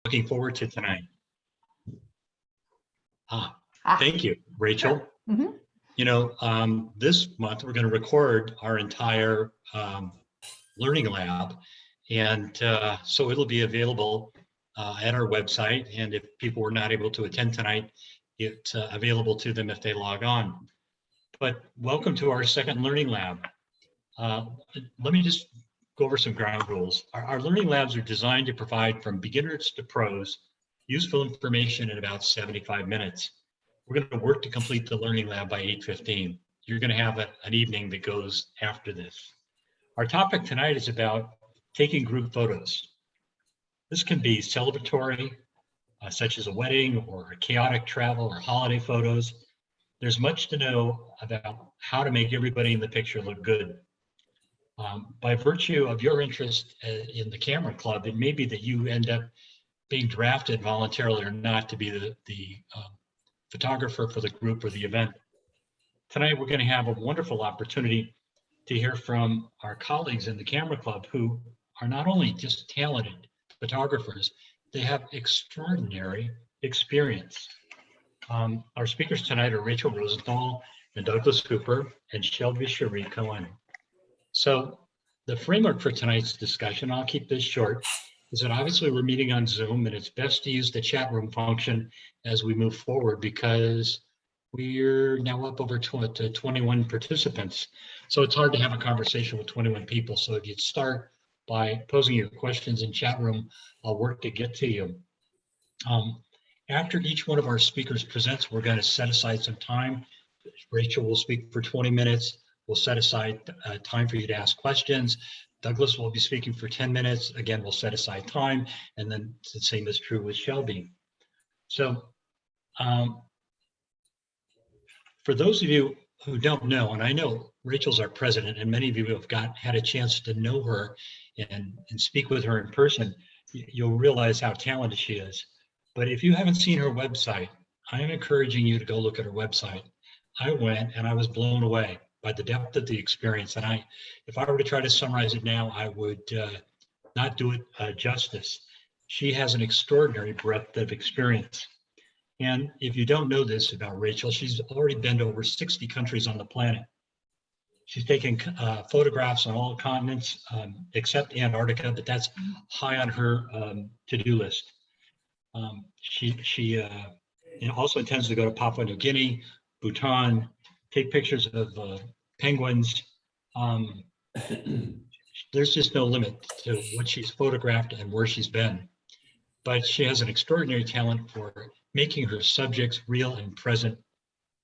Looking forward to tonight. Thank you, Rachel. Sure. Mm-hmm. You know, this month we're going to record our entire learning lab, and so it'll be available at our website. And if people were not able to attend tonight, it's available to them if they log on. But welcome to our second learning lab. Let me just go over some ground rules. Our learning labs are designed to provide from beginners to pros useful information in about 75 minutes. We're going to work to complete the learning lab by 8:15. You're going to have an evening that goes after this. Our topic tonight is about taking group photos. This can be celebratory, such as a wedding or chaotic travel or holiday photos. There's much to know about how to make everybody in the picture look good. By virtue of your interest in the camera club, it may be that you end up being drafted voluntarily or not to be the photographer for the group or the event. Tonight, we're going to have a wonderful opportunity to hear from our colleagues in the camera club who are not only just talented photographers, they have extraordinary experience. Our speakers tonight are Rachel Rosenthal and Douglas Cooper and Shelby Sharie Cohen. So the framework for tonight's discussion, I'll keep this short, is that obviously we're meeting on Zoom and it's best to use the chat room function as we move forward because we're now up over 21 participants. So it's hard to have a conversation with 21 people. So if you'd start by posing your questions in chat room, I'll work to get to you. After each one of our speakers presents, we're going to set aside some time. Rachel will speak for 20 minutes. We'll set aside time for you to ask questions. Douglas will be speaking for 10 minutes. Again, we'll set aside time. And then the same is true with Shelby. So for those of you who don't know, and I know Rachel's our president, and many of you have had a chance to know her and speak with her in person, you'll realize how talented she is. But if you haven't seen her website, I am encouraging you to go look at her website. I went and I was blown away by the depth of the experience. And if I were to try to summarize it now, I would not do it justice. She has an extraordinary breadth of experience. And if you don't know this about Rachel, she's already been to over 60 countries on the planet. She's taken photographs on all continents except Antarctica, but that's high on her to-do list. She also intends to go to Papua New Guinea, Bhutan, take pictures of penguins. There's just no limit to what she's photographed and where she's been. But she has an extraordinary talent for making her subjects real and present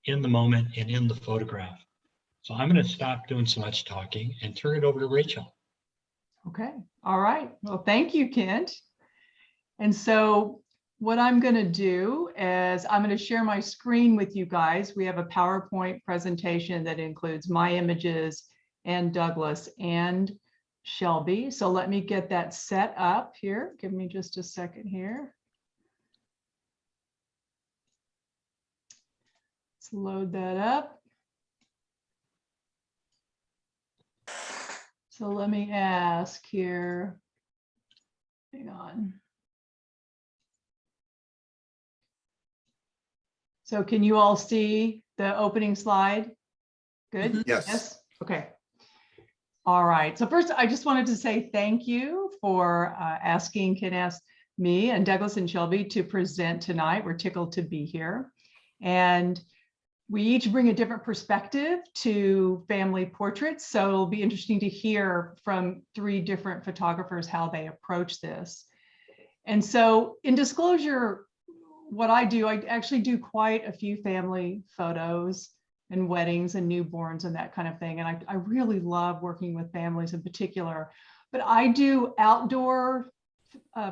in the moment and in the photograph. So I'm going to stop doing so much talking and turn it over to Rachel. Okay. All right. Well, thank you, Kent. And so what I'm going to do is I'm going to share my screen with you guys. We have a PowerPoint presentation that includes my images and Douglas and Shelby. So let me get that set up here. Give me just a second here. Let's load that up. So let me ask here. Hang on. So can you all see the opening slide? Good? Yes. Okay. All right. So first, I just wanted to say thank you for Ken asked me and Douglas and Shelby to present tonight. We're tickled to be here. And we each bring a different perspective to family portraits. So it'll be interesting to hear from 3 different photographers how they approach this. And so in disclosure, what I do, I actually do quite a few family photos and weddings and newborns and that kind of thing. And I really love working with families in particular, but I do outdoor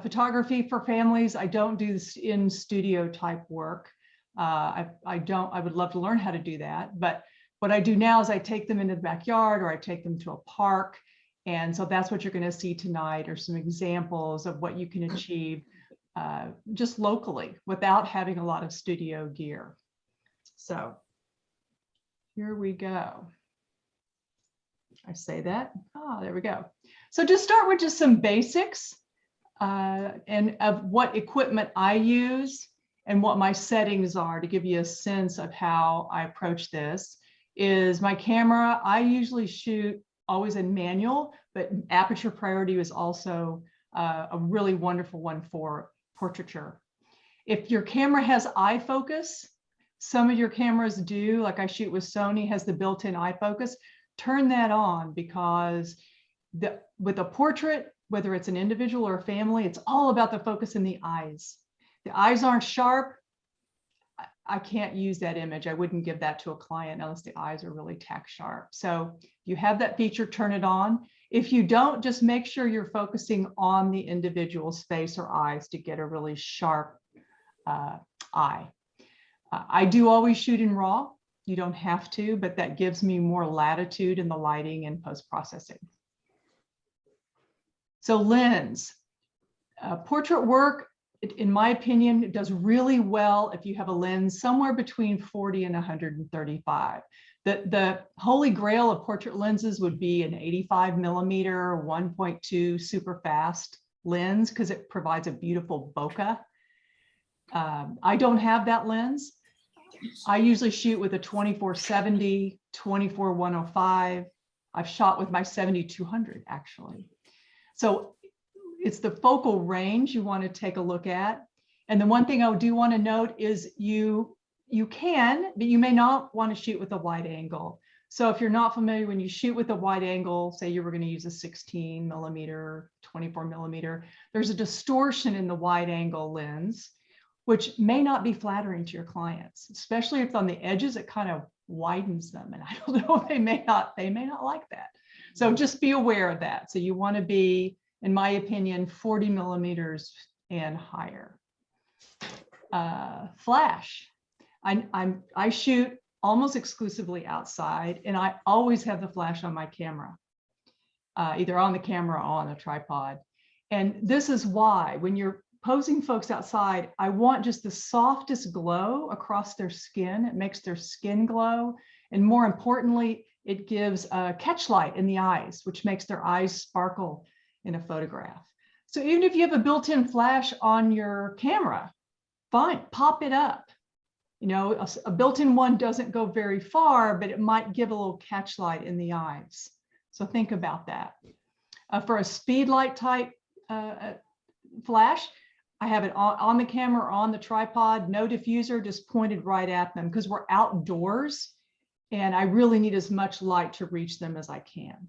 photography for families. I don't do this in studio type work. I would love to learn how to do that. But what I do now is I take them into the backyard or I take them to a park. And so that's what you're going to see tonight are some examples of what you can achieve just locally without having a lot of studio gear. So here we go. I say that. There we go. So just start with just some basics. and of what equipment I use and what my settings are to give you a sense of how I approach this is my camera. I usually shoot always in manual, but aperture priority is also a really wonderful one for portraiture. If your camera has eye focus, some of your cameras do, like I shoot with Sony, has the built-in eye focus, turn that on, because with a portrait, whether it's an individual or a family, it's all about the focus in the eyes. The eyes aren't sharp, I can't use that image. I wouldn't give that to a client unless the eyes are really tack sharp. So you have that feature, turn it on. If you don't, just make sure you're focusing on the individual's face or eyes to get a really sharp eye. I do always shoot in RAW. You don't have to, but that gives me more latitude in the lighting and post-processing. So lens, portrait work, in my opinion, it does really well if you have a lens somewhere between 40 and 135. The holy grail of portrait lenses would be an 85 millimeter 1.2 super fast lens, because it provides a beautiful bokeh. I don't have that lens. I usually shoot with a 24-70, 24-105. I've shot with my 70-200 actually. So it's the focal range you want to take a look at. And the one thing I do want to note is you can, but you may not want to shoot with a wide angle. So if you're not familiar, when you shoot with a wide angle, say you were going to use a 16 millimeter, 24 millimeter, there's a distortion in the wide angle lens, which may not be flattering to your clients, especially if on the edges, it kind of widens them. And I don't know, they may not like that. So just be aware of that. So you want to be, in my opinion, 40 millimeters and higher. Flash. I shoot almost exclusively outside, and I always have the flash on my camera, either on the camera or on a tripod. And this is why when you're posing folks outside, I want just the softest glow across their skin. It makes their skin glow. And more importantly, it gives a catch light in the eyes, which makes their eyes sparkle in a photograph. So even if you have a built-in flash on your camera, fine, pop it up. You know, a built-in one doesn't go very far, but it might give a little catch light in the eyes. So think about that. For a speed light type flash, I have it on the camera or on the tripod, no diffuser, just pointed right at them, because we're outdoors and I really need as much light to reach them as I can.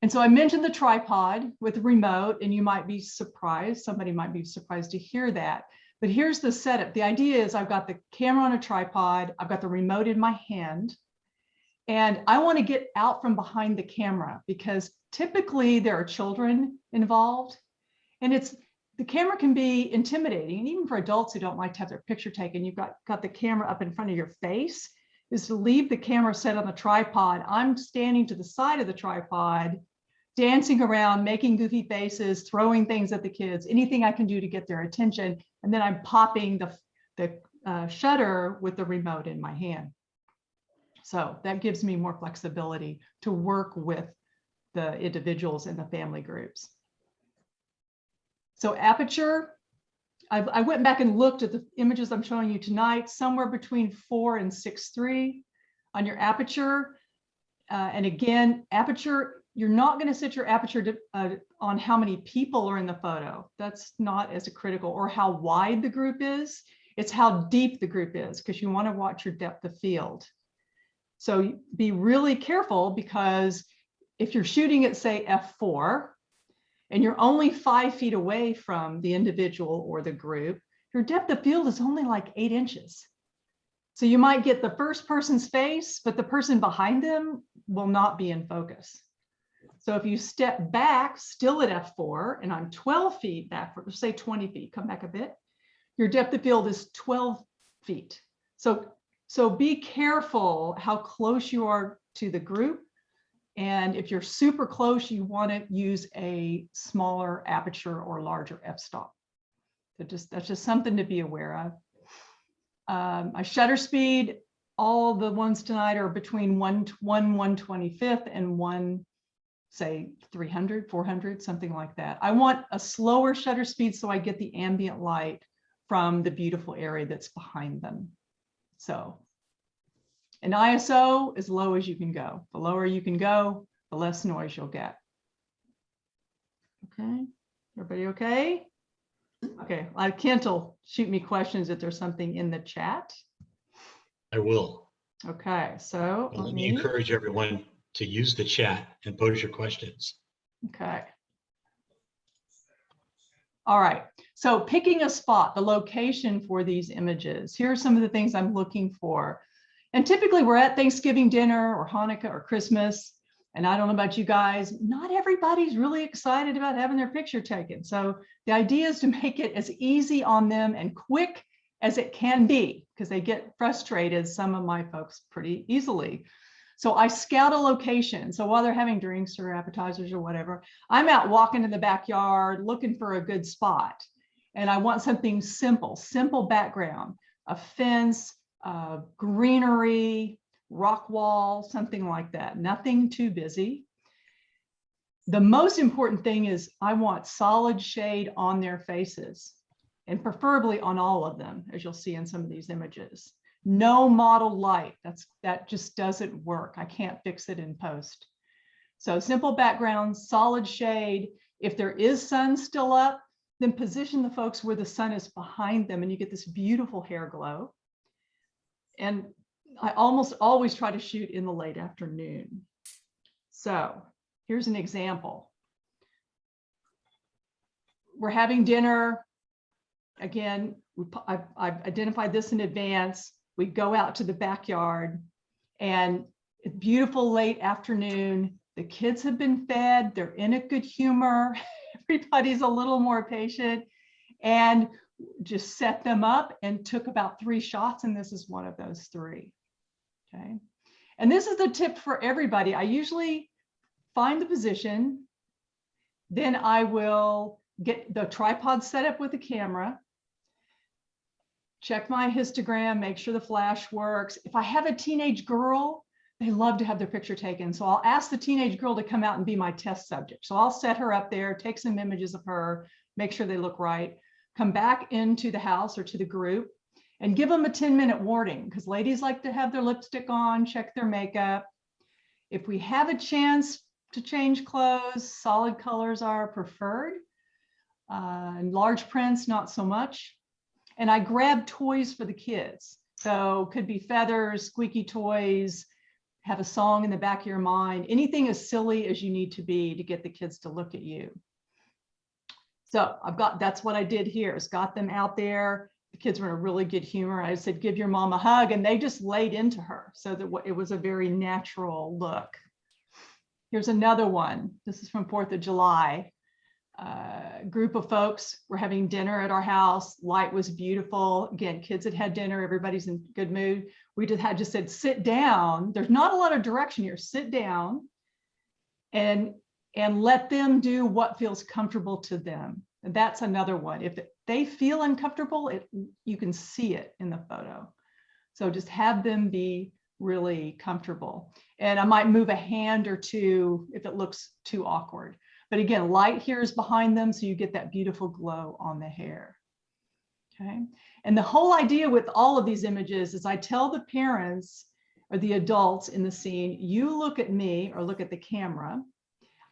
And so I mentioned the tripod with the remote, and you might be surprised, somebody might be surprised to hear that. But here's the setup. The idea is I've got the camera on a tripod, I've got the remote in my hand, and I want to get out from behind the camera because typically there are children involved, and the camera can be intimidating. And even for adults who don't like to have their picture taken, you've got the camera up in front of your face, is to leave the camera set on the tripod. I'm standing to the side of the tripod, dancing around, making goofy faces, throwing things at the kids, anything I can do to get their attention. And then I'm popping the shutter with the remote in my hand. So that gives me more flexibility to work with the individuals in the family groups. So aperture, I went back and looked at the images I'm showing you tonight, somewhere between 4 and 6.3 on your aperture. And again, aperture, you're not going to set your aperture on how many people are in the photo. That's not as critical, or how wide the group is. It's how deep the group is, because you want to watch your depth of field. So be really careful, because if you're shooting at, say, f4, and you're only 5 feet away from the individual or the group, your depth of field is only like 8 inches. So you might get the first person's face, but the person behind them will not be in focus. So if you step back still at f4, and I'm 12 feet back, say 20 feet, come back a bit, your depth of field is 12 feet. So be careful how close you are to the group. And if you're super close, you want to use a smaller aperture or larger f-stop. So that's just something to be aware of. My shutter speed, all the ones tonight are between 1/125th and 1 say 300, 400, something like that. I want a slower shutter speed so I get the ambient light from the beautiful area that's behind them. So an ISO as low as you can go. The lower you can go, the less noise you'll get. Okay, everybody okay? Okay, Kent will shoot me questions if there's something in the chat. I will. Okay, so Let me encourage everyone to use the chat and pose your questions. Okay. All right, so picking a spot, the location for these images. Here are some of the things I'm looking for. And typically we're at Thanksgiving dinner or Hanukkah or Christmas. And I don't know about you guys, not everybody's really excited about having their picture taken. So the idea is to make it as easy on them and quick as it can be, because they get frustrated, some of my folks, pretty easily. So I scout a location. So while they're having drinks or appetizers or whatever, I'm out walking in the backyard looking for a good spot. And I want something simple, simple background, a fence, greenery, rock wall, something like that. Nothing too busy. The most important thing is I want solid shade on their faces, and preferably on all of them, as you'll see in some of these images. No model light, that just doesn't work. I can't fix it in post. So simple background, solid shade. If there is sun still up, then position the folks where the sun is behind them and you get this beautiful hair glow. And I almost always try to shoot in the late afternoon. So here's an example. We're having dinner. Again, I've identified this in advance. We go out to the backyard and it's beautiful late afternoon. The kids have been fed. They're in a good humor. Everybody's a little more patient, and just set them up and took about 3 shots. And this is one of those 3. Okay. And this is the tip for everybody. I usually find the position, then I will get the tripod set up with the camera, check my histogram, make sure the flash works. If I have a teenage girl, they love to have their picture taken. So I'll ask the teenage girl to come out and be my test subject. So I'll set her up there, take some images of her, make sure they look right, come back into the house or to the group and give them a 10-minute warning, because ladies like to have their lipstick on, check their makeup. If we have a chance to change clothes, solid colors are preferred. And large prints, not so much. And I grab toys for the kids. So could be feathers, squeaky toys, have a song in the back of your mind, anything as silly as you need to be to get the kids to look at you. So that's what I did here, is got them out there. The kids were in a really good humor. I said, give your mom a hug, and they just laid into her. So that it was a very natural look. Here's another one. This is from 4th of July. Group of folks were having dinner at our house. Light was beautiful. Again, kids had had dinner. Everybody's in good mood. We just said, sit down. There's not a lot of direction here. Sit down and let them do what feels comfortable to them. And that's another one. If they feel uncomfortable, you can see it in the photo. So just have them be really comfortable. And I might move a hand or two if it looks too awkward. But again, light here is behind them, so you get that beautiful glow on the hair. Okay. And the whole idea with all of these images is I tell the parents or the adults in the scene, you look at me or look at the camera.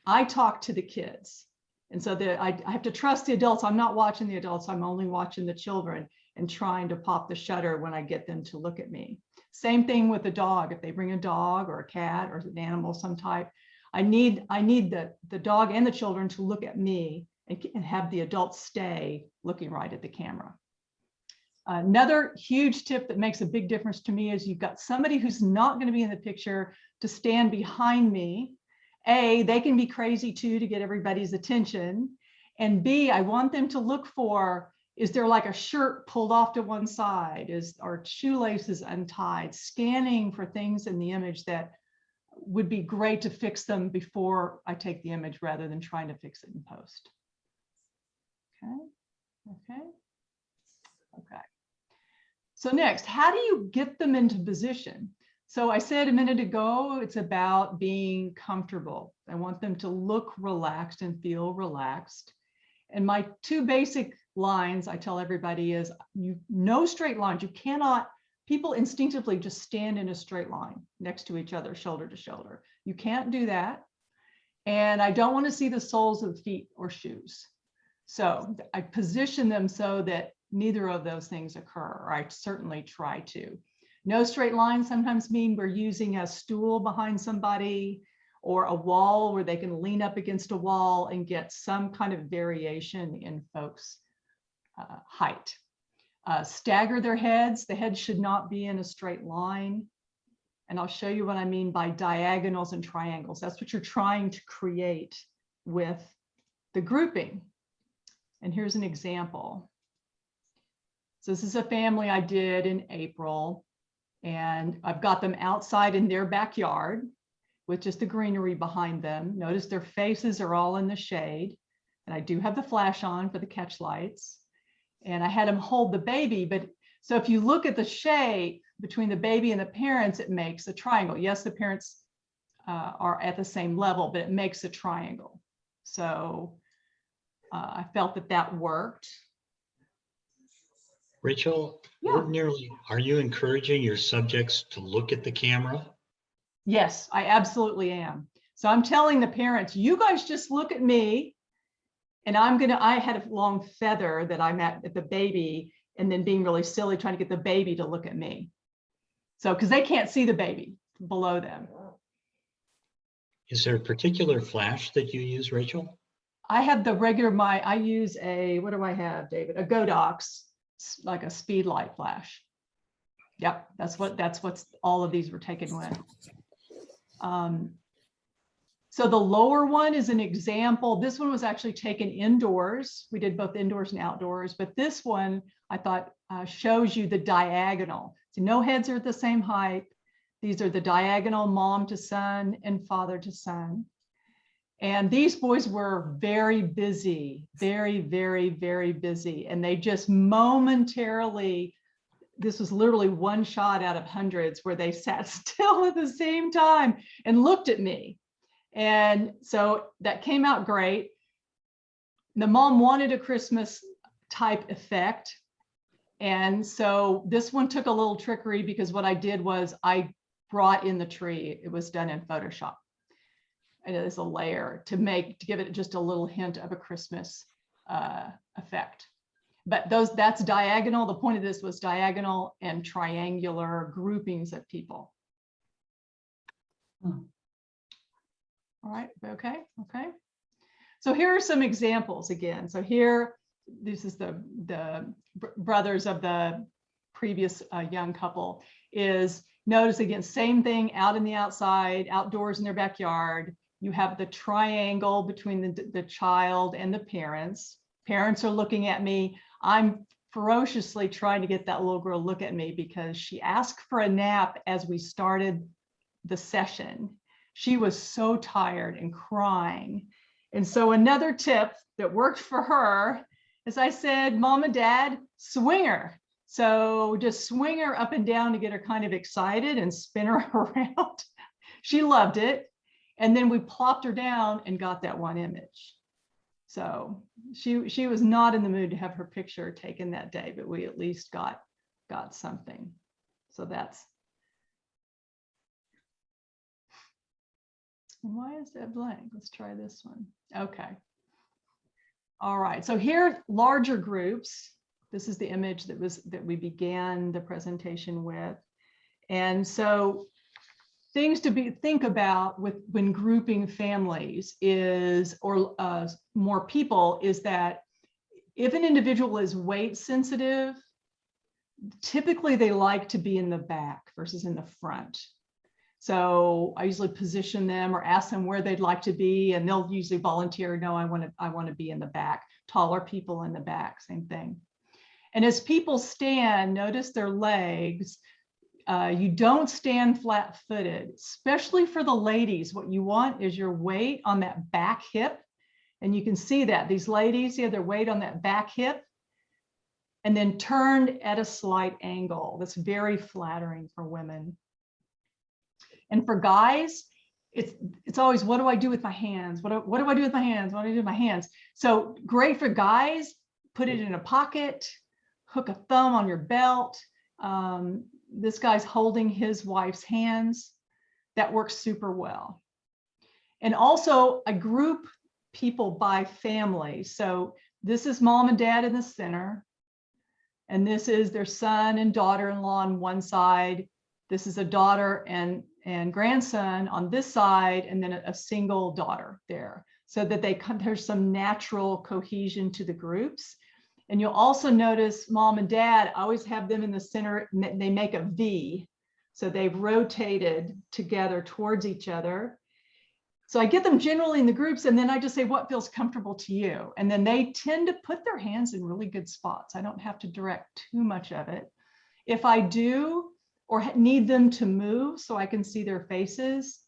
I talk to the kids. And so I have to trust the adults. I'm not watching the adults. I'm only watching the children and trying to pop the shutter when I get them to look at me. Same thing with the dog. If they bring a dog or a cat or an animal of some type, I need the dog and the children to look at me and have the adults stay looking right at the camera. Another huge tip that makes a big difference to me is you've got somebody who's not going to be in the picture to stand behind me. A, they can be crazy too to get everybody's attention. And B, I want them to look for, is there like a shirt pulled off to one side? Are shoelaces untied? Scanning for things in the image that would be great to fix them before I take the image rather than trying to fix it in post. Okay. So next, how do you get them into position? So I said a minute ago, it's about being comfortable. I want them to look relaxed and feel relaxed. And my two basic lines I tell everybody is no straight lines. You cannot, people instinctively just stand in a straight line next to each other, shoulder to shoulder. You can't do that. And I don't want to see the soles of feet or shoes. So I position them so that neither of those things occur, or I certainly try to. No straight lines sometimes mean we're using a stool behind somebody or a wall where they can lean up against a wall and get some kind of variation in folks' height. Stagger their heads. The head should not be in a straight line. And I'll show you what I mean by diagonals and triangles. That's what you're trying to create with the grouping. And here's an example. So this is a family I did in April, and I've got them outside in their backyard with just the greenery behind them. Notice their faces are all in the shade, and I do have the flash on for the catch lights. And I had them hold the baby, but so if you look at the shape between the baby and the parents, it makes a triangle. Yes, the parents are at the same level, but it makes a triangle. So I felt that that worked. Rachel, Yeah. ordinarily, are you encouraging your subjects to look at the camera? Yes, I absolutely am. So I'm telling the parents, you guys just look at me, and I had a long feather that I'm at the baby, and then being really silly trying to get the baby to look at me. So, because they can't see the baby below them. Is there a particular flash that you use, Rachel? I have the regular, I use a, what do I have, David? A Godox, like a speed light flash. Yep, that's what's all of these were taken with. So the lower one is an example. This one was actually taken indoors. We did both indoors and outdoors, but this one I thought shows you the diagonal. So no heads are at the same height. These are the diagonal mom to son and father to son. And these boys were very busy, very, very, very busy. And they just momentarily, this was literally one shot out of hundreds where they sat still at the same time and looked at me. And so that came out great. The mom wanted a Christmas type effect. And so this one took a little trickery because what I did was I brought in the tree. It was done in Photoshop. And it is a layer to give it just a little hint of a Christmas effect. But that's diagonal. The point of this was diagonal and triangular groupings of people. All right, okay. So here are some examples again. So here, this is the brothers of the previous young couple. Is notice again, same thing out in the outside, outdoors in their backyard. You have the triangle between the child and the parents. Parents are looking at me. I'm ferociously trying to get that little girl to look at me because she asked for a nap as we started the session. She was so tired and crying. And so another tip that worked for her is I said, Mom and Dad, swing her. So just swing her up and down to get her kind of excited and spin her around. She loved it. And then we plopped her down and got that one image. So she was not in the mood to have her picture taken that day, but we at least got something. So that's. Why is that blank? Let's try this one. Okay. All right. So here, larger groups. This is the image that we began the presentation with. And so things to think about when grouping families or more people is that if an individual is weight sensitive, typically they like to be in the back versus in the front. So I usually position them or ask them where they'd like to be, and they'll usually volunteer, no, I want to be in the back. Taller people in the back, same thing. And as people stand, notice their legs. You don't stand flat-footed, especially for the ladies. What you want is your weight on that back hip. And you can see that these ladies, their weight on that back hip and then turned at a slight angle. That's very flattering for women. And for guys, it's always, what do I do with my hands? What do I do with my hands? What do I do with my hands? So great for guys, put it in a pocket, hook a thumb on your belt. This guy's holding his wife's hands. That works super well. And also I group people by family. So this is mom and dad in the center. And this is their son and daughter-in-law on one side. This is a daughter and grandson on this side, and then a single daughter there, so that there's some natural cohesion to the groups. And you'll also notice mom and dad, I always have them in the center, and they make a V. So they've rotated together towards each other. So I get them generally in the groups, and then I just say, what feels comfortable to you? And then they tend to put their hands in really good spots. I don't have to direct too much of it. If I do, or need them to move so I can see their faces,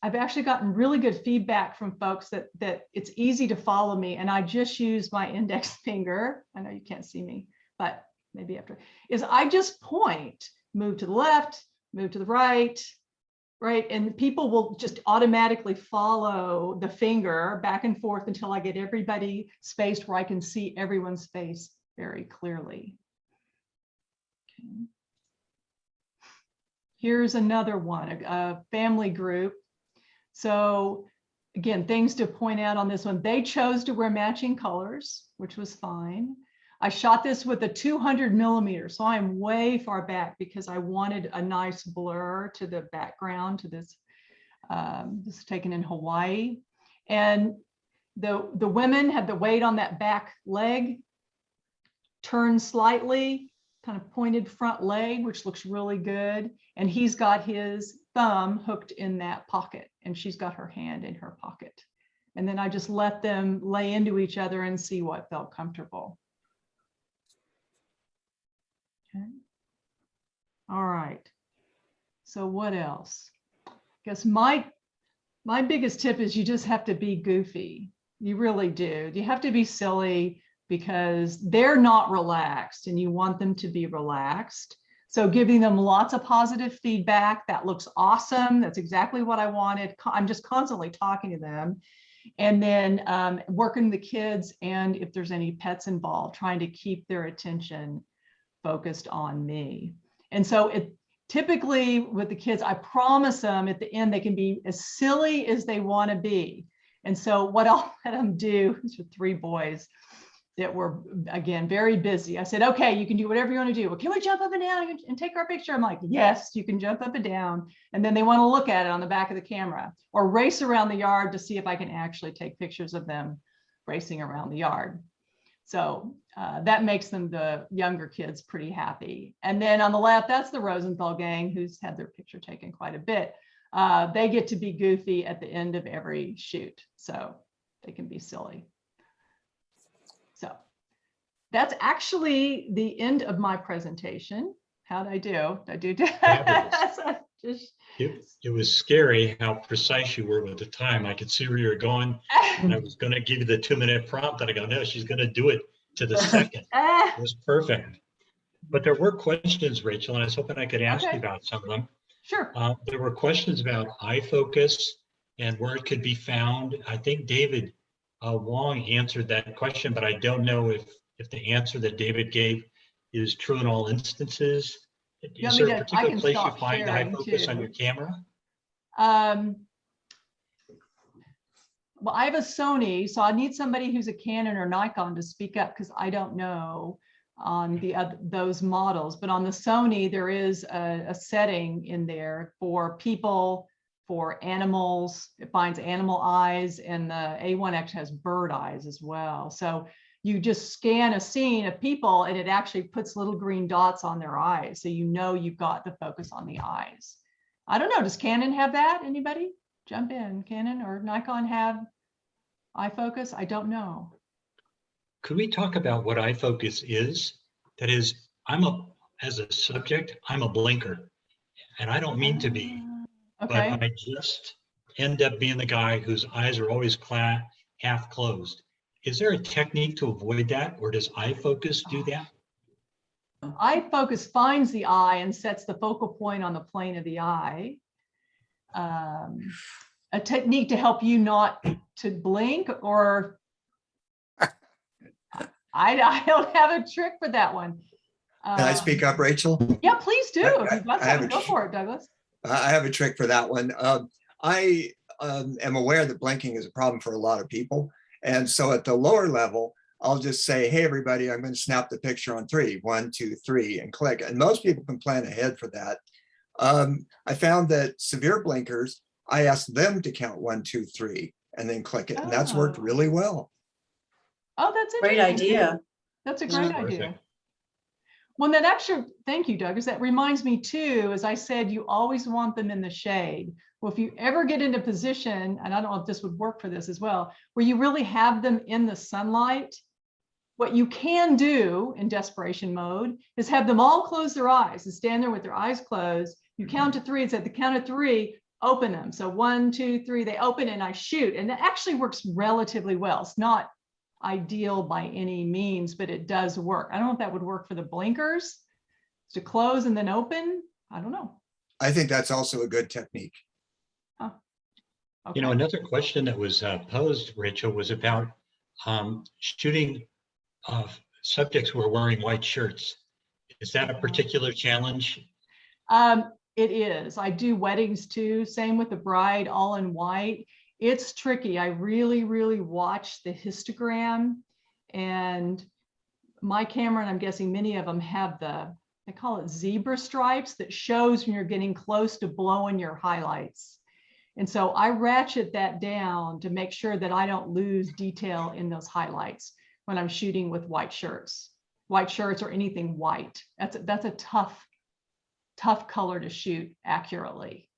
I've actually gotten really good feedback from folks that it's easy to follow me, and I just use my index finger. I know you can't see me, but maybe after, is I just point, move to the left, move to the right, and people will just automatically follow the finger back and forth until I get everybody spaced where I can see everyone's face very clearly. Okay. Here's another one, a family group. So again, things to point out on this one. They chose to wear matching colors, which was fine. I shot this with a 200 millimeter, so I'm way far back because I wanted a nice blur to the background to this. This is taken in Hawaii. And the women had the weight on that back leg, turned slightly, kind of pointed front leg, which looks really good. And he's got his thumb hooked in that pocket, and she's got her hand in her pocket. And then I just let them lay into each other and see what felt comfortable. Okay. All right. So what else? I guess my biggest tip is you just have to be goofy. You really do. You have to be silly, because they're not relaxed and you want them to be relaxed. So giving them lots of positive feedback, that looks awesome. That's exactly what I wanted. I'm just constantly talking to them. And then working the kids, and if there's any pets involved, trying to keep their attention focused on me. And so typically with the kids, I promise them at the end, they can be as silly as they want to be. And so what I'll let them do, these are 3 boys that were, again, very busy. I said, okay, you can do whatever you want to do. Well, can we jump up and down and take our picture? I'm like, yes, you can jump up and down. And then they want to look at it on the back of the camera, or race around the yard to see if I can actually take pictures of them racing around the yard. So that makes them, the younger kids, pretty happy. And then on the left, that's the Rosenthal gang, who's had their picture taken quite a bit. They get to be goofy at the end of every shoot, so they can be silly. So that's actually the end of my presentation. How'd I do? Did I do? It was scary how precise you were with the time. I could see where you were going. And I was going to give you the 2-minute prompt, and I go, no, she's going to do it to the second. It was perfect. But there were questions, Rachel, and I was hoping I could ask you about some of them. Sure. There were questions about eye focus and where it could be found. I think David Wong answered that question, but I don't know if the answer that David gave is true in all instances. Is there a particular place you find eye focus on your camera? Well, I have a Sony, so I need somebody who's a Canon or Nikon to speak up, because I don't know on those models. But on the Sony, there is a setting in there for people, for animals. It finds animal eyes, and the A1 actually has bird eyes as well. So you just scan a scene of people, and it actually puts little green dots on their eyes, so you know you've got the focus on the eyes. I don't know, does Canon have that? Anybody jump in? Canon or Nikon have eye focus? I don't know. Could we talk about what eye focus is? That is, as a subject, I'm a blinker, and I don't mean to be, okay. But I just end up being the guy whose eyes are always half closed. Is there a technique to avoid that, or does eye focus do that? Eye focus finds the eye and sets the focal point on the plane of the eye. a technique to help you not to blink, or I don't have a trick for that one. Can I speak up, Rachel? Yeah, please do. If you've got I have something, go for it, Douglas. I have a trick for that one. I am aware that blinking is a problem for a lot of people. And so at the lower level, I'll just say, hey, everybody, I'm going to snap the picture on 3, 1, 2, 3, and click. And most people can plan ahead for that. I found that severe blinkers, I asked them to count 1, 2, 3, and then click it. And that's worked really well. Oh, that's a Great idea. That's a great Terrific. idea. Well, that actually, thank you, Douglas. That reminds me too, as I said, you always want them in the shade. Well, if you ever get into position, and I don't know if this would work for this as well, where you really have them in the sunlight, what you can do in desperation mode is have them all close their eyes and stand there with their eyes closed. You count to 3 and at the count of 3, open them. So 1, 2, 3, they open and I shoot. And that actually works relatively well. It's not ideal by any means, but it does work. I don't know if that would work for the blinkers to close and then open. I don't know. I think that's also a good technique. Okay. You know, another question that was posed, Rachel, was about shooting subjects who are wearing white shirts. Is that a particular challenge? It is. I do weddings too. Same with the bride, all in white. It's tricky. I really, really watch the histogram, and my camera, and I'm guessing many of them have they call it zebra stripes that shows when you're getting close to blowing your highlights. And so I ratchet that down to make sure that I don't lose detail in those highlights when I'm shooting with white shirts or anything white. That's a tough color to shoot accurately.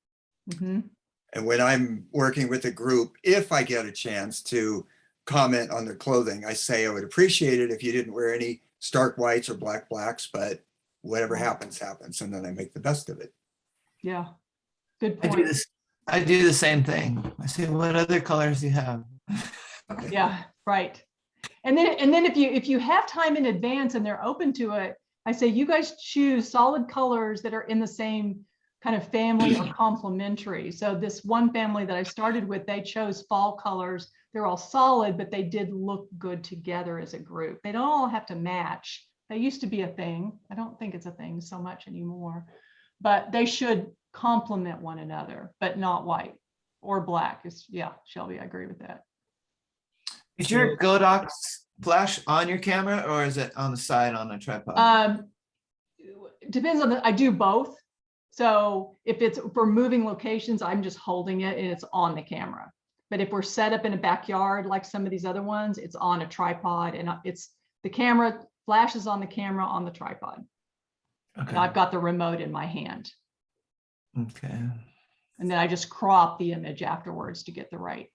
Mm-hmm. And when I'm working with a group, if I get a chance to comment on their clothing, I say I would appreciate it if you didn't wear any stark whites or black blacks, but whatever happens, happens. And then I make the best of it. Yeah, good I point. do the same thing. I say, what other colors do you have? Yeah, right. And then if you have time in advance and they're open to it, I say you guys choose solid colors that are in the same kind of family or complementary. So this one family that I started with, they chose fall colors. They're all solid, but they did look good together as a group. They don't all have to match. They used to be a thing. I don't think it's a thing so much anymore, but they should complement one another, but not white or black. Yeah, Shelby, I agree with that. Is your Godox flash on your camera or is it on the side on a tripod? Depends on I do both. So if it's for moving locations, I'm just holding it and it's on the camera. But if we're set up in a backyard, like some of these other ones, it's on a tripod and it's the camera flashes on the camera on the tripod. Okay. And I've got the remote in my hand. Okay. And then I just crop the image afterwards to get the right.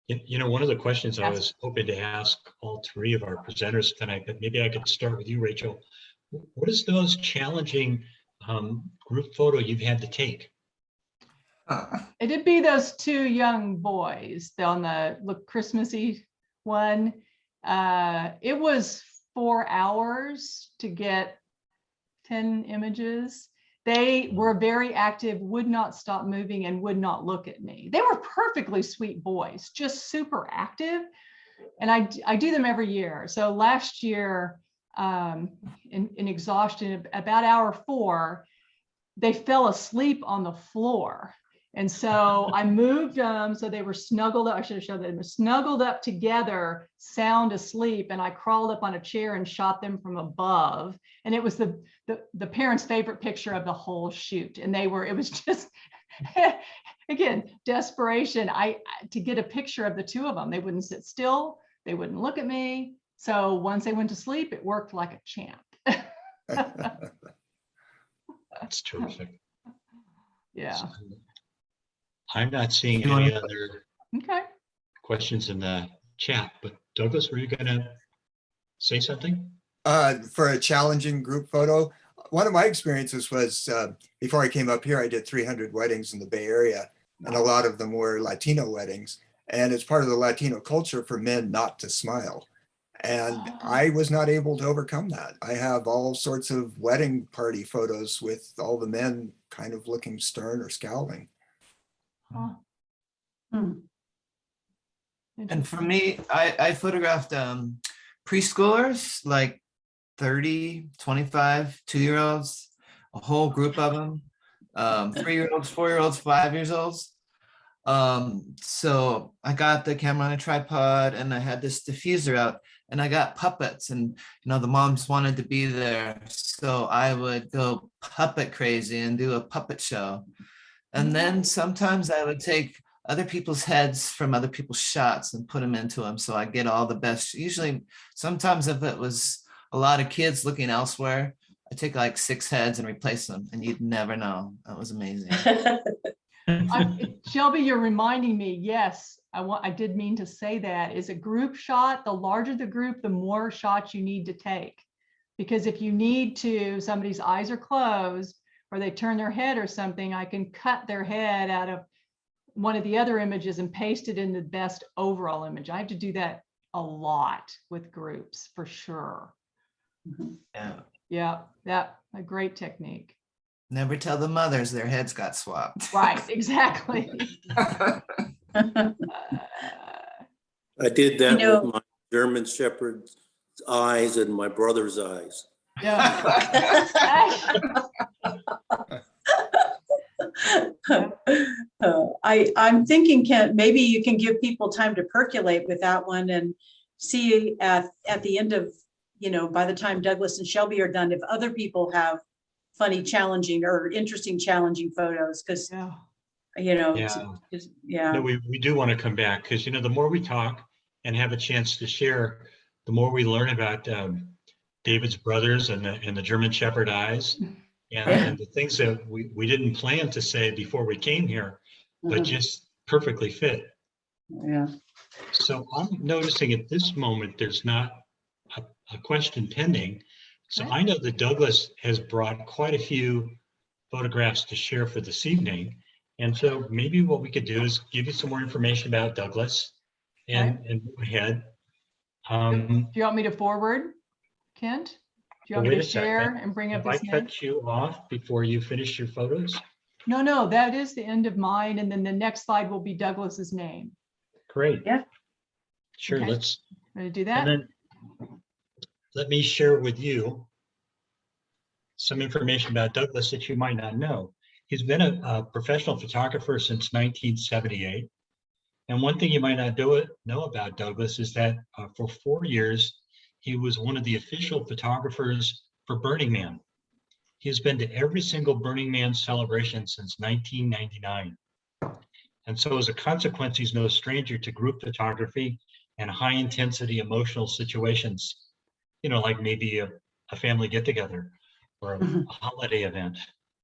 You know, one of the questions I was hoping to ask all 3 of our presenters tonight, but maybe I could start with you, Rachel. What is the most challenging group photo you've had to take? It'd be those 2 young boys on the look Christmassy one. It was 4 hours to get 10 images. They were very active, would not stop moving and would not look at me. They were perfectly sweet boys, just super active. And I do them every year. So last year, in exhaustion, about hour 4, they fell asleep on the floor. And so I moved them so they were snuggled up. I should have showed them snuggled up together, sound asleep. And I crawled up on a chair and shot them from above. And it was the parents' favorite picture of the whole shoot. And it was just, again, desperation. To get a picture of the 2 of them, they wouldn't sit still. They wouldn't look at me. So once they went to sleep, it worked like a champ. That's terrific. Yeah. So, I'm not seeing any other questions in the chat, but Douglas, were you going to say something? For a challenging group photo, one of my experiences was before I came up here, I did 300 weddings in the Bay Area, and a lot of them were Latino weddings. And it's part of the Latino culture for men not to smile. And I was not able to overcome that. I have all sorts of wedding party photos with all the men kind of looking stern or scowling. Oh, Hmm. And for me, I photographed preschoolers, like 30, 25, 2-year-olds, a whole group of them, 3-year-olds, 4-year-olds, 5 years olds. So I got the camera on a tripod and I had this diffuser out and I got puppets, and the moms wanted to be there. So I would go puppet crazy and do a puppet show. And then sometimes I would take other people's heads from other people's shots and put them into them. So I get all the best. Usually, sometimes if it was a lot of kids looking elsewhere, I take like 6 heads and replace them, and you'd never know. That was amazing. Shelby, you're reminding me, yes, I did mean to say that, is a group shot. The larger the group, the more shots you need to take. Because if you need to, somebody's eyes are closed or they turn their head or something, I can cut their head out of one of the other images and paste it in the best overall image. I have to do that a lot with groups for sure. Yeah. Yeah, a great technique. Never tell the mothers their heads got swapped. Right, exactly. Uh, I did that You know- with my German Shepherd's eyes and my brother's eyes. Yeah. I'm thinking, Kent, maybe you can give people time to percolate with that one and see at the end of, by the time Douglas and Shelby are done, if other people have funny, challenging or interesting, challenging photos, because, Yeah. yeah. No, we do want to come back because, the more we talk and have a chance to share, the more we learn about David's brothers and the German Shepherd eyes and the things that we didn't plan to say before we came here, but just perfectly fit. Yeah. So I'm noticing at this moment, there's not a question pending. So Okay. I know that Douglas has brought quite a few photographs to share for this evening. And so maybe what we could do is give you some more information about Douglas and move ahead. Do you want me to forward, Kent? Do you want me Wait to a second. share and bring up If I his name? cut you off before you finish your photos? No, that is the end of mine. And then the next slide will be Douglas's name. Great. Yeah. Sure, Okay. let's, Ready to do and that? then let me share with you some information about Douglas that you might not know. He's been a professional photographer since 1978. And one thing you might not know about Douglas is that for 4 years, he was one of the official photographers for Burning Man. He has been to every single Burning Man celebration since 1999. And so as a consequence, he's no stranger to group photography and high intensity emotional situations, like maybe a family get together or a holiday event.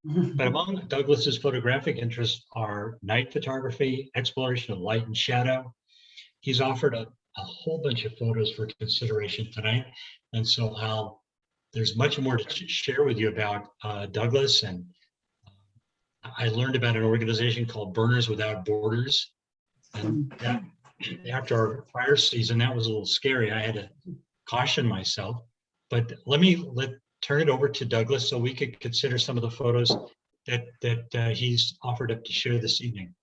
But among Douglas's photographic interests are night photography, exploration of light and shadow. He's offered a whole bunch of photos for consideration tonight. And so there's much more to share with you about Douglas. And I learned about an organization called Burners Without Borders. And that, after our fire season, that was a little scary. I had to caution myself. But let's turn it over to Douglas so we could consider some of the photos that he's offered up to share this evening.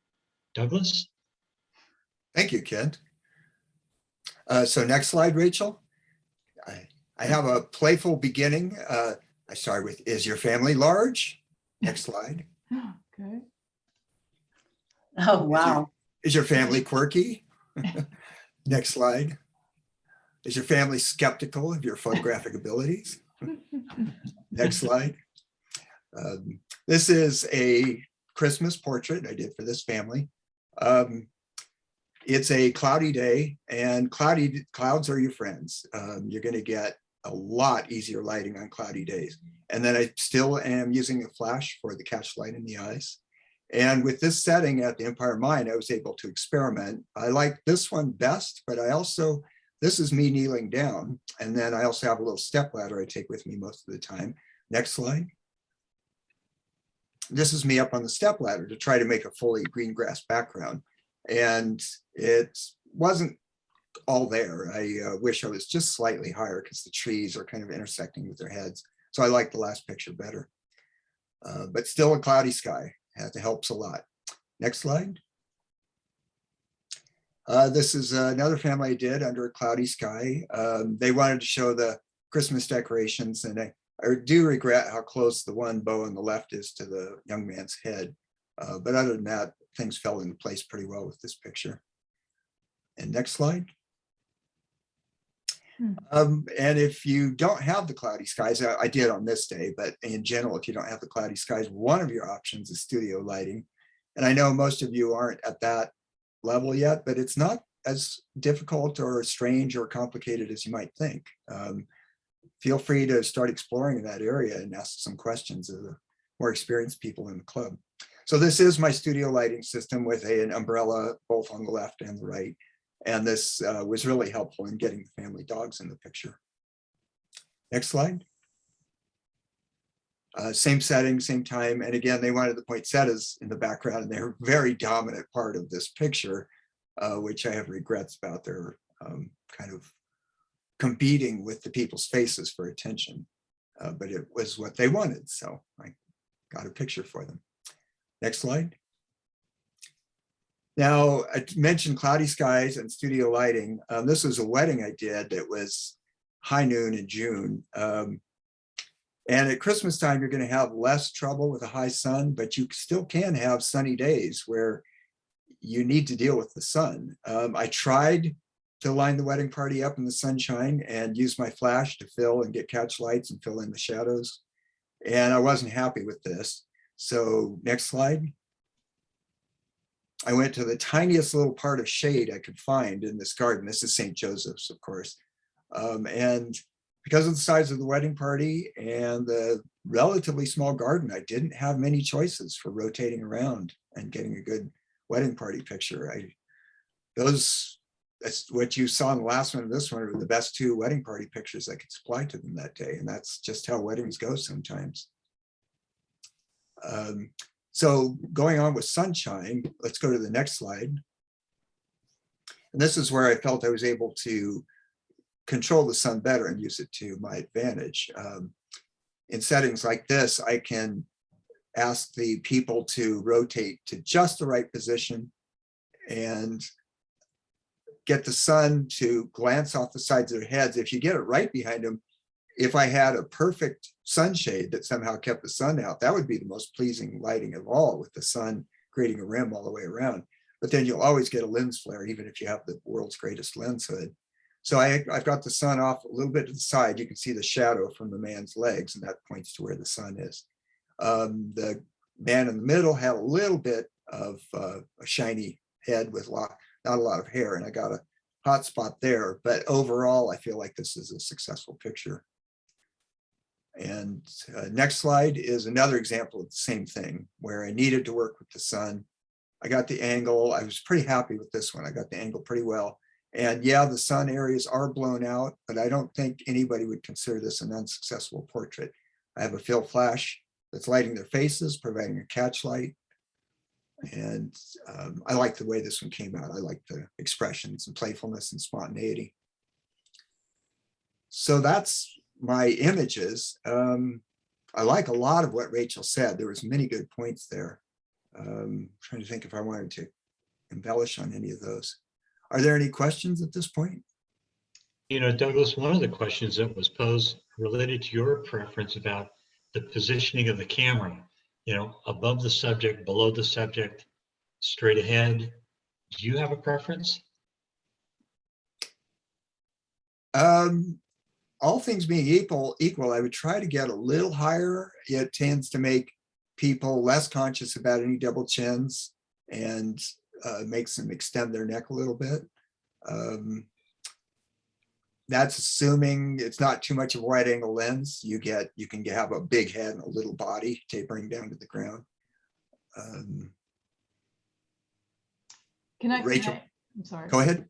Douglas? Thank you, Kent. So next slide, Rachel. I have a playful beginning. I start with, is your family large? Next slide. Okay. Oh, wow. Is your family quirky? Next slide. Is your family skeptical of your photographic abilities? Next slide. This is a Christmas portrait I did for this family. It's a cloudy day, and clouds are your friends. You're going to get a lot easier lighting on cloudy days. And then I still am using a flash for the catch light in the eyes. And with this setting at the Empire Mine, I was able to experiment. I like this one best, but this is me kneeling down. And then I also have a little stepladder I take with me most of the time. Next slide. This is me up on the stepladder to try to make a fully green grass background. And it wasn't all there. I wish I was just slightly higher because the trees are kind of intersecting with their heads. So I like the last picture better. But still a cloudy sky. That helps a lot. Next slide. This is another family I did under a cloudy sky. They wanted to show the Christmas decorations, and I do regret how close the one bow on the left is to the young man's head. But other than that, things fell into place pretty well with this picture. And next slide. And if you don't have the cloudy skies, I did on this day, but in general, if you don't have the cloudy skies, one of your options is studio lighting. And I know most of you aren't at that level yet, but it's not as difficult or strange or complicated as you might think. Feel free to start exploring in that area and ask some questions of the more experienced people in the club. So this is my studio lighting system with an umbrella both on the left and the right. And this was really helpful in getting the family dogs in the picture. Next slide. Same setting, same time. And again, they wanted the poinsettias in the background, and they're a very dominant part of this picture, which I have regrets about. They're kind of competing with the people's faces for attention, but it was what they wanted. So I got a picture for them. Next slide. Now, I mentioned cloudy skies and studio lighting. This was a wedding I did that was high noon in June. And at Christmas time, you're going to have less trouble with a high sun, but you still can have sunny days where you need to deal with the sun. I tried to line the wedding party up in the sunshine and use my flash to fill and get catch lights and fill in the shadows. And I wasn't happy with this. So next slide. I went to the tiniest little part of shade I could find in this garden. This is St. Joseph's, of course. And because of the size of the wedding party and the relatively small garden, I didn't have many choices for rotating around and getting a good wedding party picture. That's what you saw in the last one and this one are the best two wedding party pictures I could supply to them that day. And that's just how weddings go sometimes. So going on with sunshine, let's go to the next slide. And this is where I felt I was able to control the sun better and use it to my advantage. In settings like this, I can ask the people to rotate to just the right position and get the sun to glance off the sides of their heads. If you get it right behind them, if I had a perfect sunshade that somehow kept the sun out, that would be the most pleasing lighting of all, with the sun creating a rim all the way around. But then you'll always get a lens flare, even if you have the world's greatest lens hood. So I've got the sun off a little bit to the side. You can see the shadow from the man's legs, and that points to where the sun is. The man in the middle had a little bit of a shiny head with not a lot of hair, and I got a hot spot there. But overall, I feel like this is a successful picture. And next slide is another example of the same thing, where I needed to work with the sun. I got the angle. I was pretty happy with this one. I got the angle pretty well. And yeah, the sun areas are blown out, but I don't think anybody would consider this an unsuccessful portrait. I have a fill flash that's lighting their faces, providing a catch light. And I like the way this one came out. I like the expressions and playfulness and spontaneity. So that's my images. I like a lot of what Rachel said. There was many good points there. Trying to think if I wanted to embellish on any of those. Are there any questions at this point? You know, Douglas, one of the questions that was posed related to your preference about the positioning of the camera, you know, above the subject, below the subject, straight ahead. Do you have a preference? All things being equal, I would try to get a little higher. It tends to make people less conscious about any double chins and makes them extend their neck a little bit. That's assuming it's not too much of a wide angle lens. You can have a big head and a little body tapering down to the ground. Rachel, I'm sorry. Go ahead.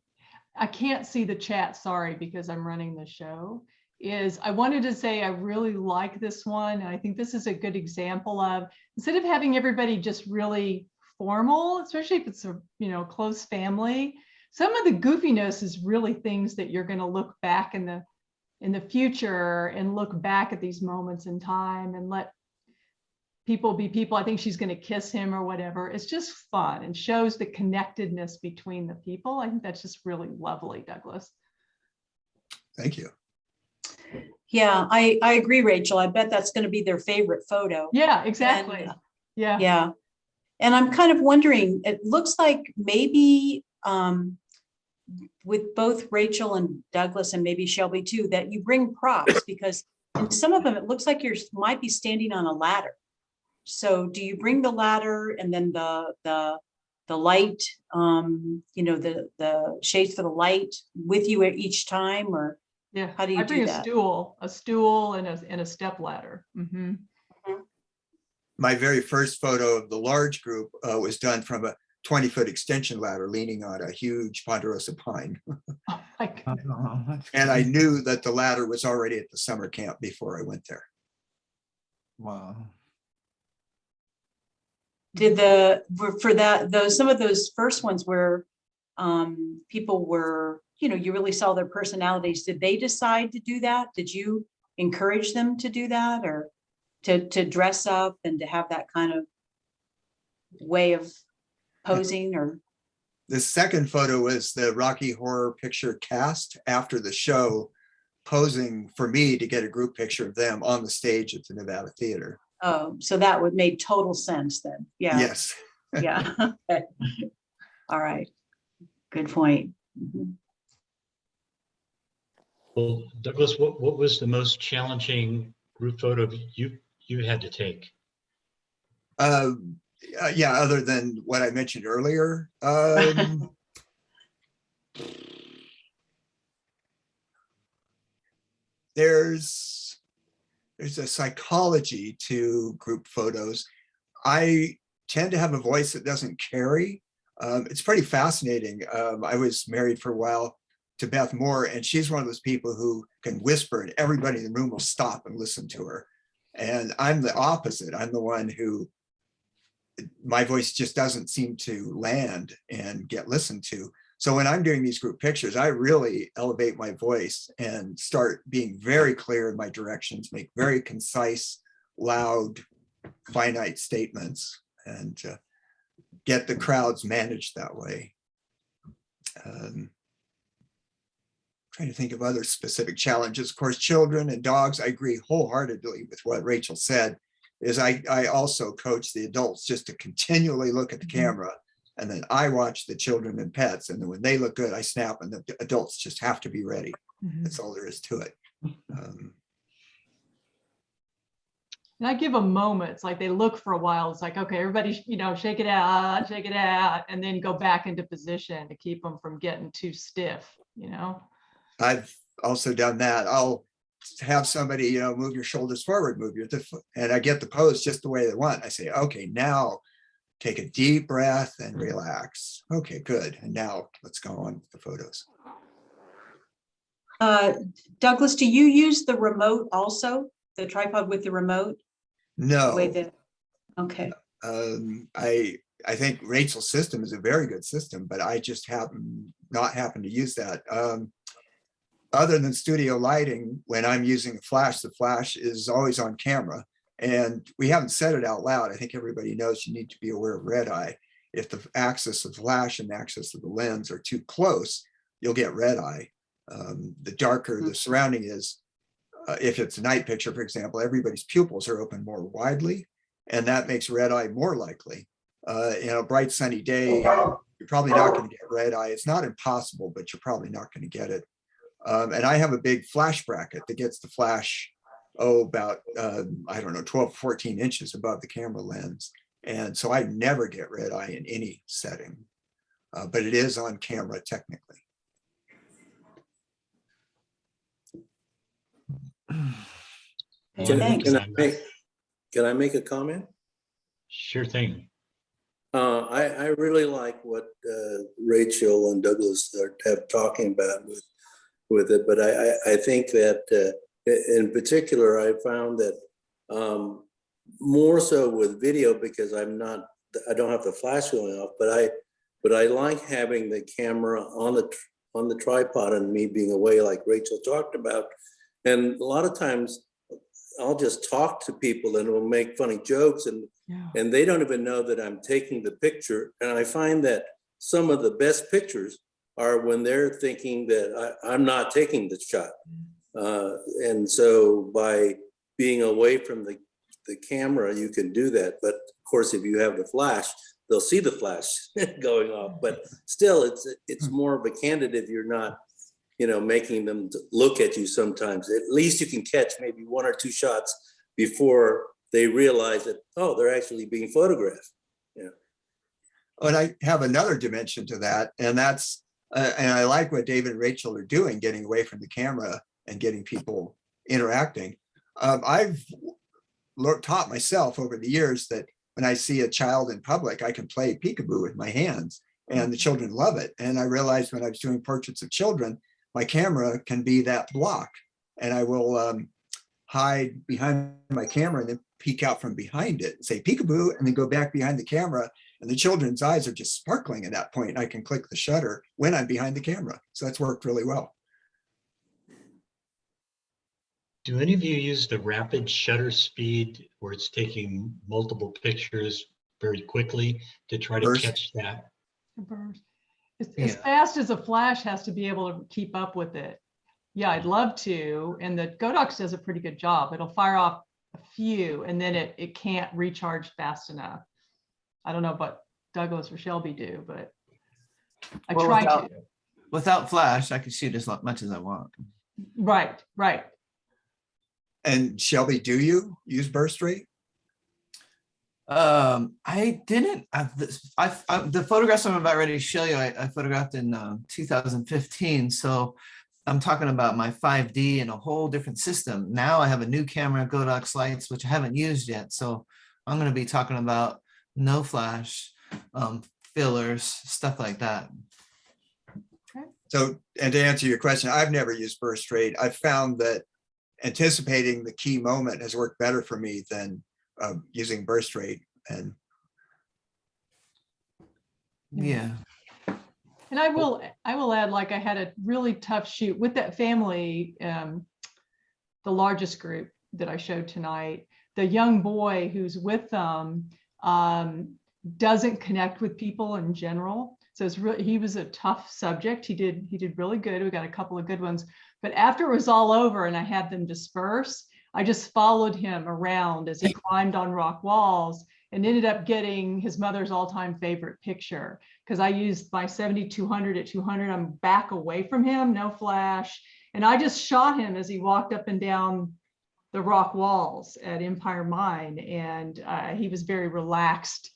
I can't see the chat, sorry, because I'm running the show. I wanted to say I really like this one. And I think this is a good example of, instead of having everybody just really formal, especially if it's a close family, some of the goofiness is really things that you're going to look back in the future and look back at these moments in time and let people be people. I think she's going to kiss him or whatever. It's just fun and shows the connectedness between the people. I think that's just really lovely, Douglas. Thank you. Yeah, I agree, Rachel. I bet that's going to be their favorite photo. Yeah, exactly. And, Yeah. yeah. And I'm kind of wondering, it looks like maybe with both Rachel and Douglas and maybe Shelby too, that you bring props, because in some of them, it looks like you might be standing on a ladder. So do you bring the ladder and then the light, you know, the shades for the light with you at each time, or Yeah. how do you I bring do that? a stool and a step ladder. Mm-hmm. My very first photo of the large group was done from a 20-foot extension ladder leaning on a huge ponderosa pine. Oh my God. And I knew that the ladder was already at the summer camp before I went there. Wow. Did some of those first ones where people were, you know, you really saw their personalities, did they decide to do that? Did you encourage them to do that, or to dress up and to have that kind of way of posing? Or The second photo was the Rocky Horror Picture cast after the show, posing for me to get a group picture of them on the stage at the Nevada Theater. oh, so that would make total sense then. Yeah. Yes. Yeah. Okay. All right. Good point. Mhm. Well, Douglas, what was the most challenging group photo you had to take? Yeah, other than what I mentioned earlier. There's a psychology to group photos. I tend to have a voice that doesn't carry. It's pretty fascinating. I was married for a while to Beth Moore, and she's one of those people who can whisper and everybody in the room will stop and listen to her. And I'm the opposite. I'm the one who, my voice just doesn't seem to land and get listened to. So when I'm doing these group pictures, I really elevate my voice and start being very clear in my directions, make very concise, loud, finite statements, and get the crowds managed that way. Trying to think of other specific challenges. Of course, children and dogs, I agree wholeheartedly with what Rachel said, is I also coach the adults just to continually look at the camera, and then I watch the children and pets, and then when they look good, I snap, and the adults just have to be ready. That's all there is to it. And I give them moments, like they look for a while. It's like, okay, everybody, you know, shake it out, and then go back into position to keep them from getting too stiff, you know? I've also done that. I'll have somebody, you know, move your shoulders forward, move your foot, and I get the pose just the way they want. I say, okay, now take a deep breath and relax. Okay, good. And now let's go on with the photos. Douglas, do you use the remote also, the tripod with the remote? No, okay. I think Rachel's system is a very good system, but I just not happen to use that. Other than studio lighting, when I'm using a flash, the flash is always on camera, and we haven't said it out loud. I think everybody knows you need to be aware of red eye. If the axis of the flash and the axis of the lens are too close, you'll get red eye. The darker the surrounding is, if it's a night picture, for example, everybody's pupils are open more widely, and that makes red eye more likely. In a bright sunny day, you're probably not going to get red eye. It's not impossible, but you're probably not going to get it. And I have a big flash bracket that gets the flash, about, I don't know, 12, 14 inches above the camera lens. And so I never get red eye in any setting, but it is on camera technically. Thanks. Can I make a comment? Sure thing. I really like what Rachel and Douglas have talking about with it, but I think that in particular, I found that more so with video, because I don't have the flash going off, but but I like having the camera on the tripod and me being away, like Rachel talked about. And a lot of times I'll just talk to people and we'll make funny jokes, and they don't even know that I'm taking the picture. And I find that some of the best pictures are when they're thinking that I'm not taking the shot. And so by being away from the camera, you can do that. But of course, if you have the flash, they'll see the flash going off. But still, it's more of a candid if you're not, making them look at you sometimes. At least you can catch maybe 1 or 2 shots before they realize that, oh, they're actually being photographed. Yeah. And I have another dimension to that, and that's, and I like what David and Rachel are doing, getting away from the camera and getting people interacting. I've taught myself over the years that when I see a child in public, I can play peekaboo with my hands, and the children love it. And I realized when I was doing portraits of children, my camera can be that block, and I will hide behind my camera and then peek out from behind it and say peekaboo, and then go back behind the camera, and the children's eyes are just sparkling at that point. And I can click the shutter when I'm behind the camera. So that's worked really well. Do any of you use the rapid shutter speed where it's taking multiple pictures very quickly to try to Burst. catch that? As fast as a flash has to be able to keep up with it. Yeah, I'd love to. And the Godox does a pretty good job. It'll fire off a few and then it can't recharge fast enough. I don't know what Douglas or Shelby do, but I try to. Without flash, I can shoot as much as I want. Right. And Shelby, do you use burst rate? I didn't. The photographs I'm about ready to show you, I photographed in 2015. So I'm talking about my 5D and a whole different system. Now I have a new camera, Godox lights, which I haven't used yet. So I'm going to be talking about no flash, fillers, stuff like that. So, and to answer your question, I've never used burst rate. I've found that anticipating the key moment has worked better for me than using burst rate. And Yeah. And I will add, like, I had a really tough shoot with that family, the largest group that I showed tonight. The young boy who's with them doesn't connect with people in general. So it's really, he was a tough subject. He did really good. We got a couple of good ones. But after it was all over and I had them disperse, I just followed him around as he climbed on rock walls and ended up getting his mother's all-time favorite picture, because I used my 7200 at 200. I'm back away from him, no flash. And I just shot him as he walked up and down the rock walls at Empire Mine. And he was very relaxed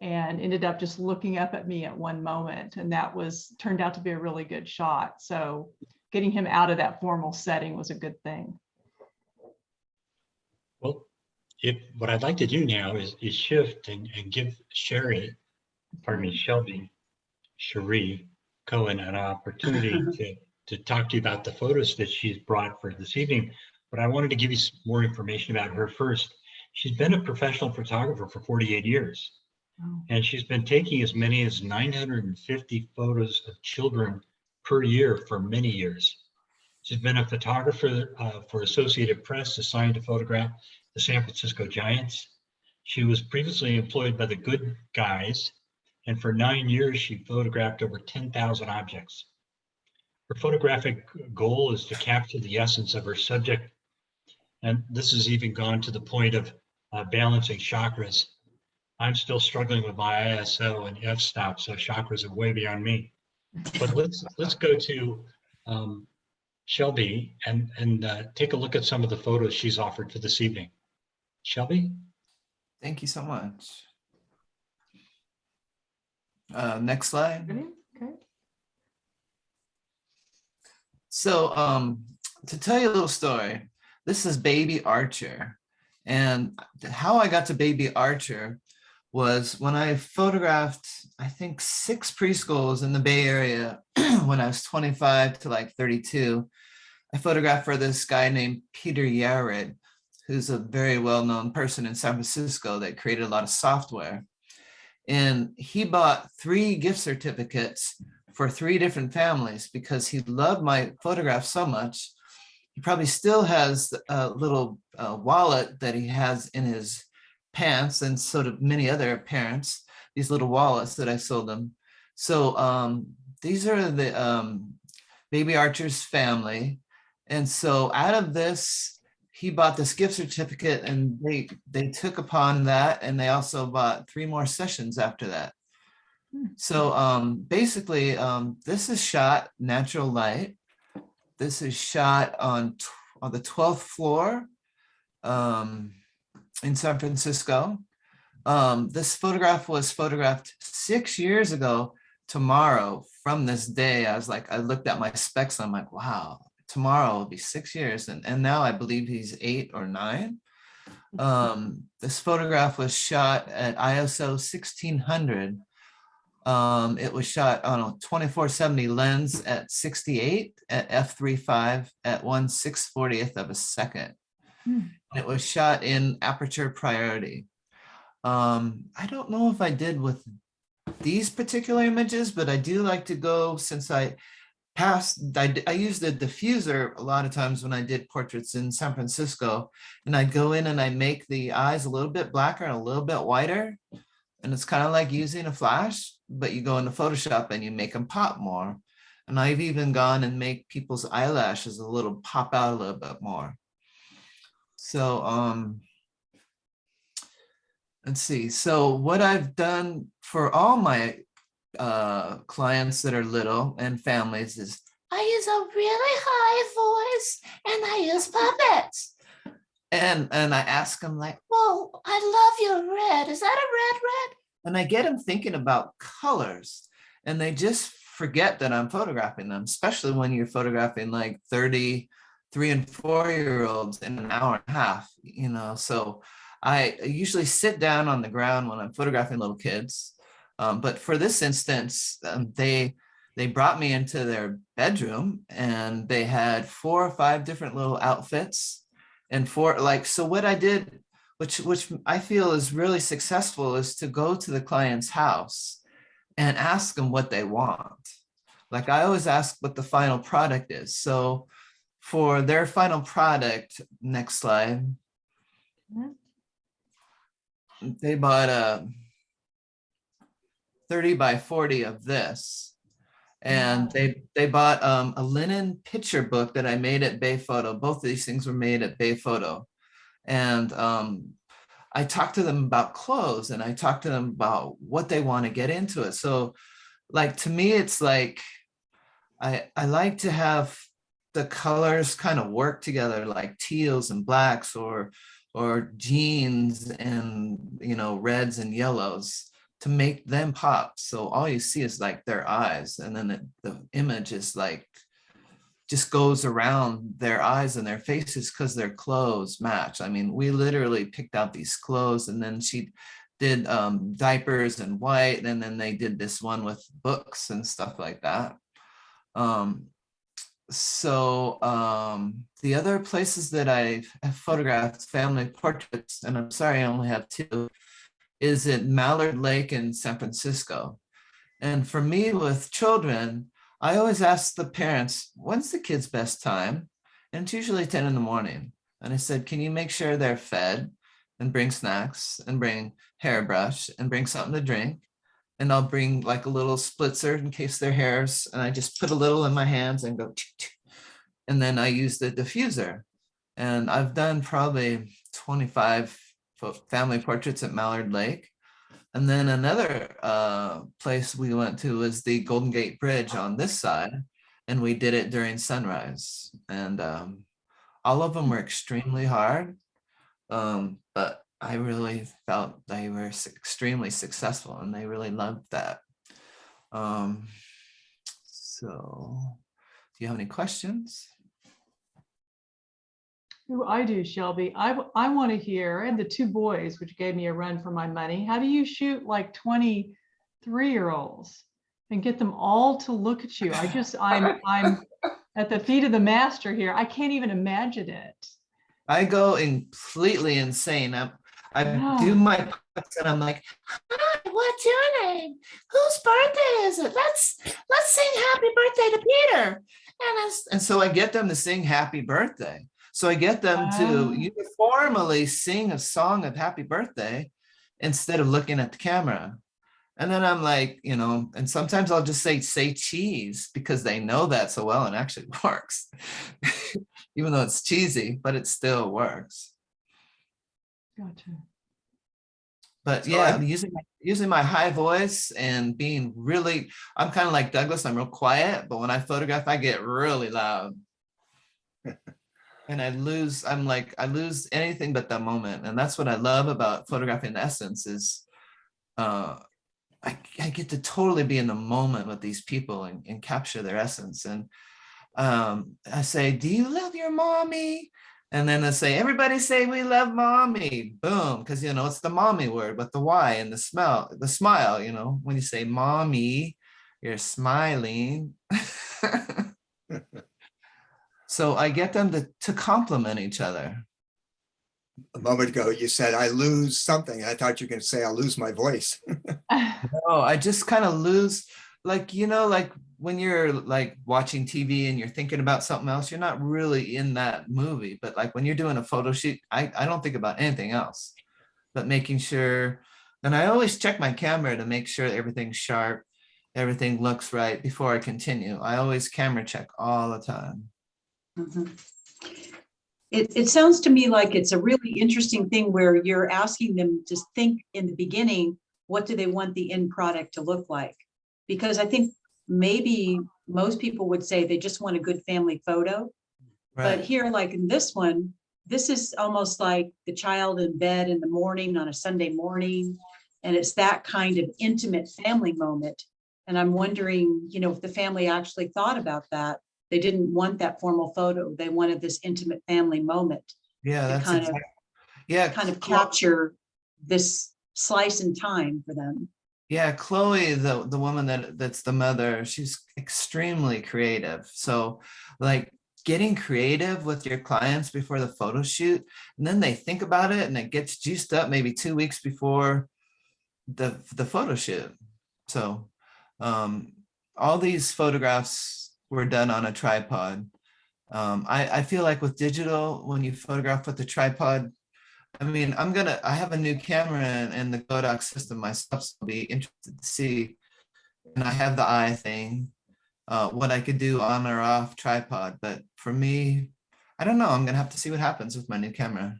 and ended up just looking up at me at one moment. And that turned out to be a really good shot. So getting him out of that formal setting was a good thing. Well, what I'd like to do now is shift and give Shelby Sharie Cohen an opportunity to talk to you about the photos that she's brought for this evening. But I wanted to give you some more information about her first. She's been a professional photographer for 48 years. Oh. And she's been taking as many as 950 photos of children per year for many years. She's been a photographer for Associated Press, assigned to photograph the San Francisco Giants. She was previously employed by the Good Guys, and for 9 years, she photographed over 10,000 objects. Her photographic goal is to capture the essence of her subject. And this has even gone to the point of balancing chakras. I'm still struggling with my ISO and f-stop, so chakras are way beyond me. But let's go to Shelby and take a look at some of the photos she's offered for this evening. Shelby? Thank you so much. Next slide. Okay. So to tell you a little story, this is Baby Archer. And how I got to Baby Archer was when I photographed, I think, 6 preschools in the Bay Area when I was 25 to like 32. I photographed for this guy named Peter Yared, who's a very well-known person in San Francisco that created a lot of software. And he bought 3 gift certificates for 3 different families because he loved my photographs so much. He probably still has a little wallet that he has in his pants, and so do many other parents, these little wallets that I sold them. So these are the Baby Archer's family. And so out of this, he bought this gift certificate, and they took upon that, and they also bought 3 more sessions after that. So basically, this is shot natural light. This is shot on the 12th floor in San Francisco. This photograph was photographed 6 years ago tomorrow from this day. I was like, I looked at my specs, I'm like, wow, tomorrow will be 6 years. And now I believe he's 8 or 9. This photograph was shot at ISO 1600. It was shot on a 2470 lens at 68 at f3.5 at 1/640th of a second. And it was shot in aperture priority. I don't know if I did with these particular images, but I do like to go, since I used the diffuser a lot of times when I did portraits in San Francisco, and I'd go in and I make the eyes a little bit blacker and a little bit whiter. And it's kind of like using a flash, but you go into Photoshop and you make them pop more. And I've even gone and make people's eyelashes a little pop out a little bit more. So let's see. So what I've done for all my clients that are little and families is I use a really high voice and I use puppets. And I ask them like, well, I love your red. Is that a red? And I get them thinking about colors, and they just forget that I'm photographing them, especially when you're photographing like 3 and 4-year-olds in an hour and a half, you know. So I usually sit down on the ground when I'm photographing little kids. But for this instance, they brought me into their bedroom, and they had 4 or 5 different little outfits. And so what I did, which I feel is really successful, is to go to the client's house and ask them what they want. Like I always ask what the final product is. So for their final product, next slide, they bought a 30 by 40 of this. And they bought a linen picture book that I made at Bay Photo. Both of these things were made at Bay Photo. And I talked to them about clothes, and I talked to them about what they want to get into it. So like, to me, it's like, I like to have the colors kind of work together, like teals and blacks, or jeans and, you know, reds and yellows, to make them pop. So all you see is like their eyes, and then the image is like just goes around their eyes and their faces because their clothes match. I mean, we literally picked out these clothes, and then she did diapers and white, and then they did this one with books and stuff like that. The other places that I have photographed family portraits, and I'm sorry I only have 2, is at Mallard Lake in San Francisco. And for me, with children, I always ask the parents, when's the kid's best time? And it's usually 10 in the morning. And I said, can you make sure they're fed, and bring snacks, and bring hairbrush, and bring something to drink? And I'll bring like a little spritzer in case their hairs, and I just put a little in my hands and go, and then I use the diffuser. And I've done probably 25 family portraits at Mallard Lake. And then another place we went to was the Golden Gate Bridge on this side, and we did it during sunrise. And all of them were extremely hard, but I really felt they were extremely successful, and they really loved that. So do you have any questions? I do, Shelby. I want to hear, and the 2 boys, which gave me a run for my money. How do you shoot like 23-year-olds and get them all to look at you? I'm at the feet of the master here. I can't even imagine it. I go completely insane. I do my puppets and I'm like, hi, what's your name? Whose birthday is it? Let's sing happy birthday to Peter. And so I get them to sing happy birthday. So I get them to uniformly sing a song of happy birthday instead of looking at the camera. And then I'm like, you know, and sometimes I'll just say cheese because they know that so well and actually works. Even though it's cheesy, but it still works. Gotcha. But So yeah, using my high voice and being really, I'm kind of like Douglas, I'm real quiet, but when I photograph, I get really loud. And I lose anything but the moment. And that's what I love about photographing in essence is I get to totally be in the moment with these people and capture their essence. And I say, do you love your mommy? And then I say, everybody say we love mommy. Boom. Because, you know, it's the mommy word with the Y and the smile, you know, when you say mommy, you're smiling. So I get them to compliment each other. A moment ago, you said, I lose something. I thought you were going to say, I'll lose my voice. Oh, I just kind of lose, like, you know, like when you're like watching TV and you're thinking about something else, you're not really in that movie. But like when you're doing a photo shoot, I don't think about anything else but making sure. And I always check my camera to make sure everything's sharp, everything looks right before I continue. I always camera check all the time. Mhm. It sounds to me like it's a really interesting thing where you're asking them to think in the beginning, what do they want the end product to look like? Because I think maybe most people would say they just want a good family photo. But Right. here, like in this one, this is almost like the child in bed in the morning on a Sunday morning. And it's that kind of intimate family moment. And I'm wondering, you know, if the family actually thought about that. They didn't want that formal photo. They wanted this intimate family moment Yeah, to that's kind exactly. of Yeah, capture this slice in time for them. Yeah, Chloe, the woman that's the mother, she's extremely creative. So like getting creative with your clients before the photo shoot, and then they think about it and it gets juiced up maybe 2 weeks before the photo shoot. So all these photographs were done on a tripod. I feel like with digital, when you photograph with the tripod, I mean, I have a new camera and the Kodak system myself, so I'll be interested to see. And I have the eye thing, what I could do on or off tripod. But for me, I don't know. I'm gonna have to see what happens with my new camera.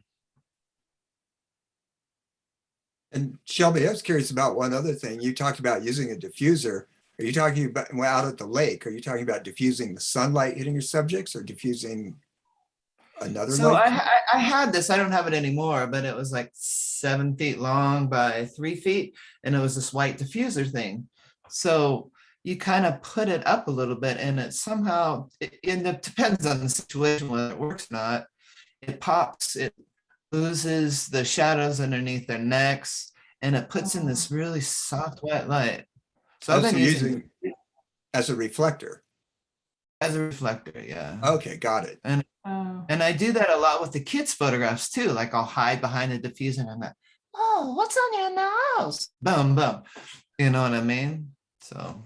And Shelby, I was curious about one other thing. You talked about using a diffuser. Are you talking about out at the lake? Are you talking about diffusing the sunlight hitting your subjects or diffusing another So light? I had this, I don't have it anymore, but it was like 7 feet long by 3 feet. And it was this white diffuser thing. So you kind of put it up a little bit and it somehow, and it depends on the situation, whether it works or not. It pops, it loses the shadows underneath their necks and it puts in this really soft white light. So I've been using as a reflector. As a reflector, yeah. Okay, got it. And I do that a lot with the kids' photographs too. Like I'll hide behind the diffuser and I'm like, oh, what's on your nose? Boom, boom. You know what I mean? So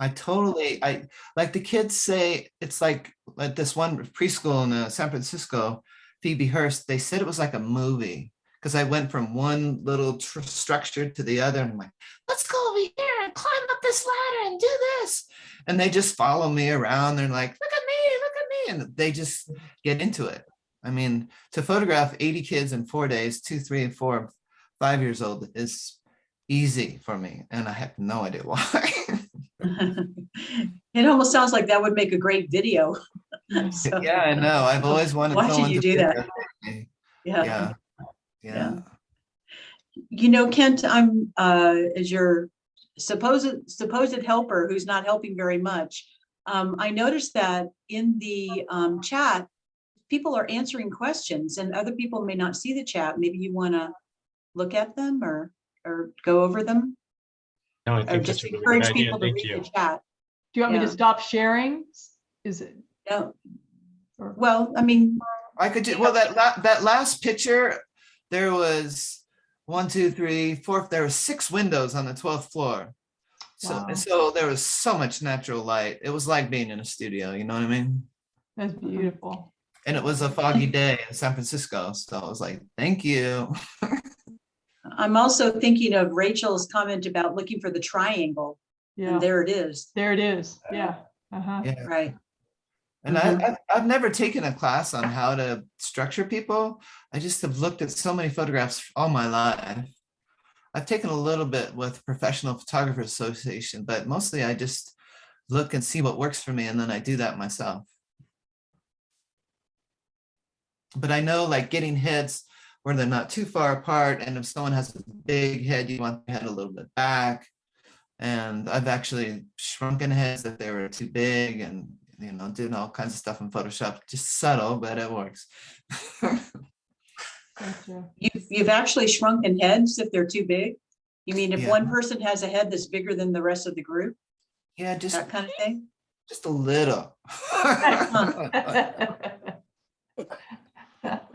I like the kids say, it's like this one preschool in San Francisco, Phoebe Hearst, they said it was like a movie because I went from one little structure to the other and I'm like, let's go over here and climb up this ladder and do this. And they just follow me around. They're like, look at me. And they just get into it. I mean, to photograph 80 kids in 4 days, 2, 3, 4, 5 years old is easy for me. And I have no idea why. It almost sounds like that would make a great video. So, yeah, I know. I've always wanted watching you do that. Yeah. You know, Kent, I'm as your supposed helper who's not helping very much. I noticed that in the chat, people are answering questions and other people may not see the chat. Maybe you want to look at them or go over them. No, I Or think just that's a really encourage good idea. people to Thank read you. the chat. Do you want me Yeah. to stop sharing? Is it? No. Well, I mean, I could do, well, that last picture, there was 1, 2, 3, 4, there were 6 windows on the 12th floor. So, Wow. so there was so much natural light. It was like being in a studio, you know what I mean? That's beautiful. And it was a foggy day in San Francisco. So I was like, thank you. I'm also thinking of Rachel's comment about looking for the triangle, Yeah, and there it is, there it is. Yeah. Uh-huh. Yeah. right? And I've never taken a class on how to structure people. I just have looked at so many photographs all my life. I've taken a little bit with Professional Photographers Association, but mostly I just look and see what works for me, and then I do that myself. But I know, like, getting heads where they're not too far apart, and if someone has a big head, you want the head a little bit back. And I've actually shrunken heads if they were too big, and you know, doing all kinds of stuff in Photoshop, just subtle, but it works. Gotcha. You've actually shrunken heads if they're too big? You mean if Yeah. one person has a head that's bigger than the rest of the group, Yeah, just that kind of thing? a little.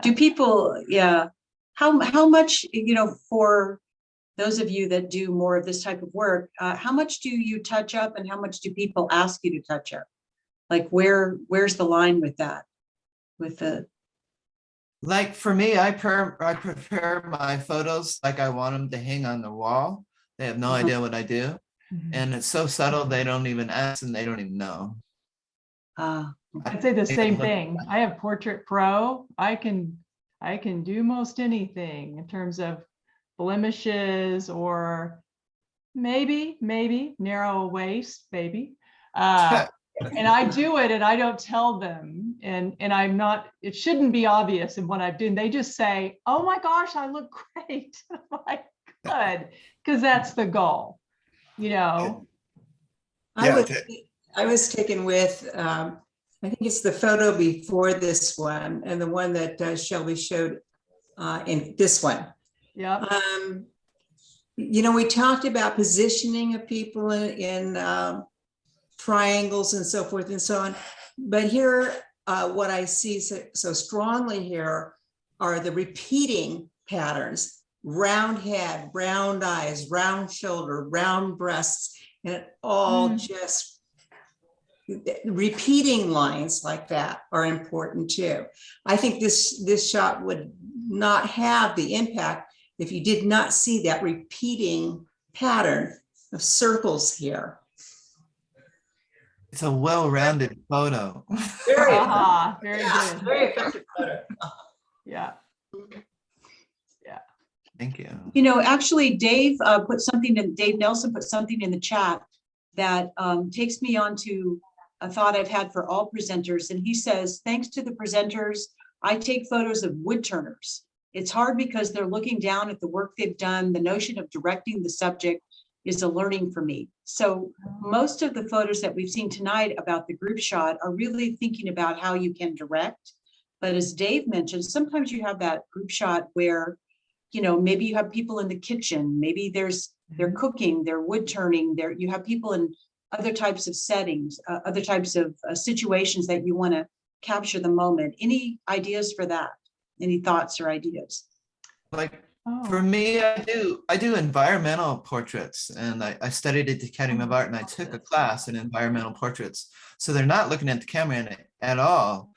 Do people, yeah, how much, you know, for those of you that do more of this type of work, how much do you touch up and how much do people ask you to touch up? Like where's the line with that? With the, Like for me, I prepare my photos like I want them to hang on the wall. They have no idea what I do. Mhm. And it's so subtle, they don't even ask and they don't even know. I'd say the same thing. I have Portrait Pro. I can do most anything in terms of blemishes or maybe narrow waist, maybe. And I do it and I don't tell them, and I'm not, it shouldn't be obvious in what I've done. They just say, oh my gosh, I look great. I'm like, good, because that's the goal, you know. Yeah, I was taken with, I think it's the photo before this one and the one that Shelby showed in this one. Yeah. You know, we talked about positioning of people in triangles and so forth and so on. But here, what I see so strongly here are the repeating patterns: round head, round eyes, round shoulder, round breasts, and it all just repeating lines like that are important too. I think this shot would not have the impact if you did not see that repeating pattern of circles here. It's a well-rounded photo. Very, Very good. very effective photo. Yeah. Thank you. you know, actually Dave Dave Nelson put something in the chat that takes me on to a thought I've had for all presenters. And he says, thanks to the presenters, I take photos of wood turners. It's hard because they're looking down at the work they've done. The notion of directing the subject is a learning for me. So most of the photos that we've seen tonight about the group shot are really thinking about how you can direct. But as Dave mentioned, sometimes you have that group shot where, you know, maybe you have people in the kitchen, maybe they're cooking, they're wood turning, you have people in other types of settings, other types of situations that you want to capture the moment. Any ideas for that? Any thoughts or ideas? Like for me, I do environmental portraits, and I studied at the Academy of Art, and I took a class in environmental portraits. So they're not looking at the camera at all.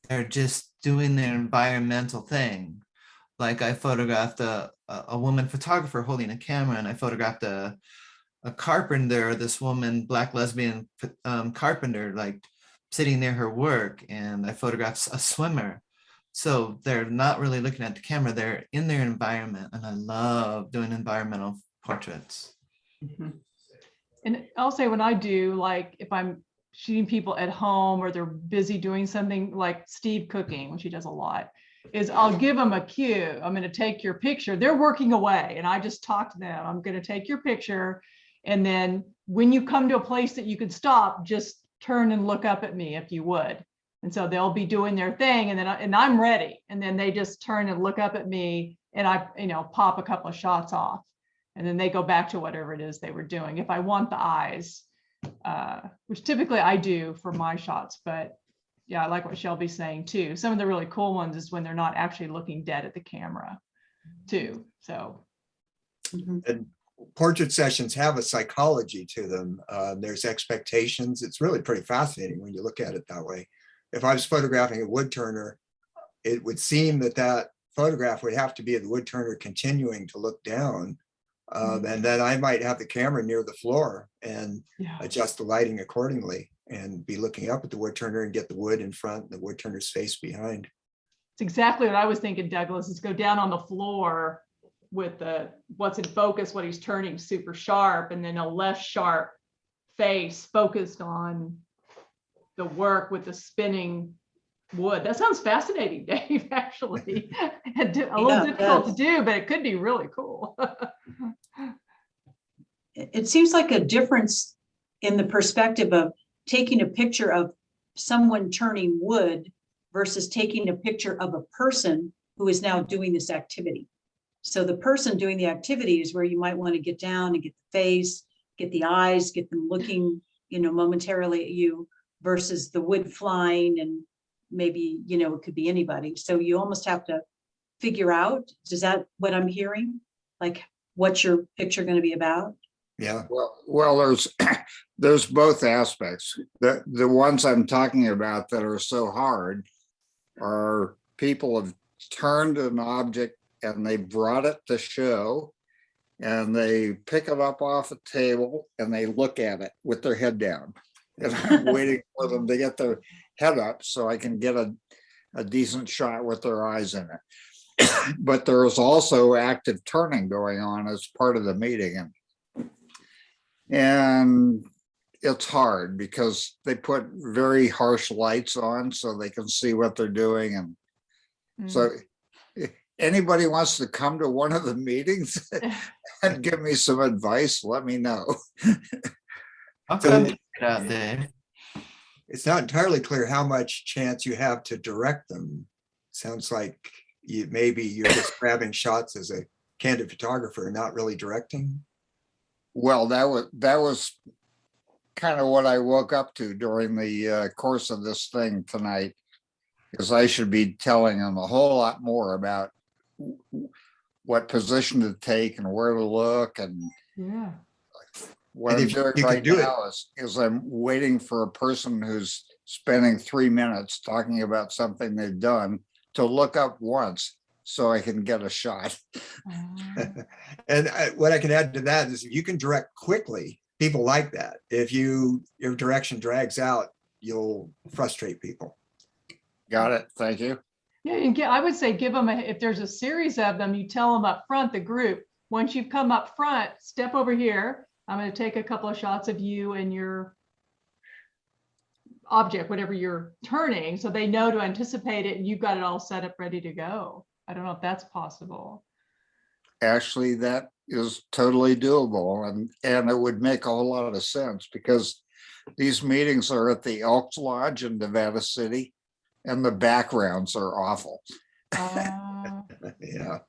They're just doing their environmental thing. Like I photographed a woman photographer holding a camera, and I photographed a carpenter, this woman, Black lesbian carpenter, like sitting near her work, and I photographed a swimmer. So they're not really looking at the camera, they're in their environment, and I love doing environmental portraits. And I'll say when I do, like if I'm shooting people at home or they're busy doing something, like Steve cooking, which he does a lot, is I'll give them a cue. I'm going to take your picture. They're working away and I just talk to them. I'm going to take your picture. And then when you come to a place that you could stop, just turn and look up at me if you would. And so they'll be doing their thing, and then I'm ready. And then they just turn and look up at me, and I, pop a couple of shots off, and then they go back to whatever it is they were doing. If I want the eyes, which typically I do for my shots, but yeah, I like what Shelby's saying too. Some of the really cool ones is when they're not actually looking dead at the camera. too. So, Mhm. And portrait sessions have a psychology to them. There's expectations. It's really pretty fascinating when you look at it that way. If I was photographing a wood turner, it would seem that that photograph would have to be of the wood turner continuing to look down. And then I might have the camera near the floor and yeah. adjust the lighting accordingly and be looking up at the wood turner and get the wood in front, the wood turner's face behind. It's exactly what I was thinking, Douglas, is go down on the floor with the what's in focus, what he's turning super sharp, and then a less sharp face focused on the work with the spinning wood. That sounds fascinating, Dave, actually. A little Yeah, it difficult to does. do, but it could be really cool. It seems like a difference in the perspective of taking a picture of someone turning wood versus taking a picture of a person who is now doing this activity. So the person doing the activity is where you might want to get down and get the face, get the eyes, get them looking, momentarily at you, versus the wood flying, and maybe, it could be anybody. So you almost have to figure out, is that what I'm hearing? Like, what's your picture going to be about? Yeah. Well, there's both aspects. The ones I'm talking about that are so hard are people have turned an object and they brought it to show, and they pick it up off a table and they look at it with their head down. And I'm waiting for them to get their head up so I can get a decent shot with their eyes in it. But there is also active turning going on as part of the meeting. And it's hard because they put very harsh lights on so they can see what they're doing. And so if anybody wants to come to one of the meetings and give me some advice, let me know. I'll So- come check it out, Dave. It's not entirely clear how much chance you have to direct them. Sounds like maybe you're just grabbing shots as a candid photographer, not really directing. Well, that was kind of what I woke up to during the course of this thing tonight, because I should be telling them a whole lot more about what position to take and where to look. And Yeah. what And I'm if doing you can right do it- now is I'm waiting for a person who's spending 3 minutes talking about something they've done to look up once so I can get a shot. And what I can add to that is if you can direct quickly, people like that. If your direction drags out, you'll frustrate people. Got it. Thank you. Yeah, I would say give them, if there's a series of them, you tell them up front, the group, once you've come up front, step over here. I'm going to take a couple of shots of you and your object, whatever you're turning, so they know to anticipate it and you've got it all set up, ready to go. I don't know if that's possible. Actually, that is totally doable, and it would make a whole lot of sense because these meetings are at the Elks Lodge in Nevada City, and the backgrounds are awful. Yeah.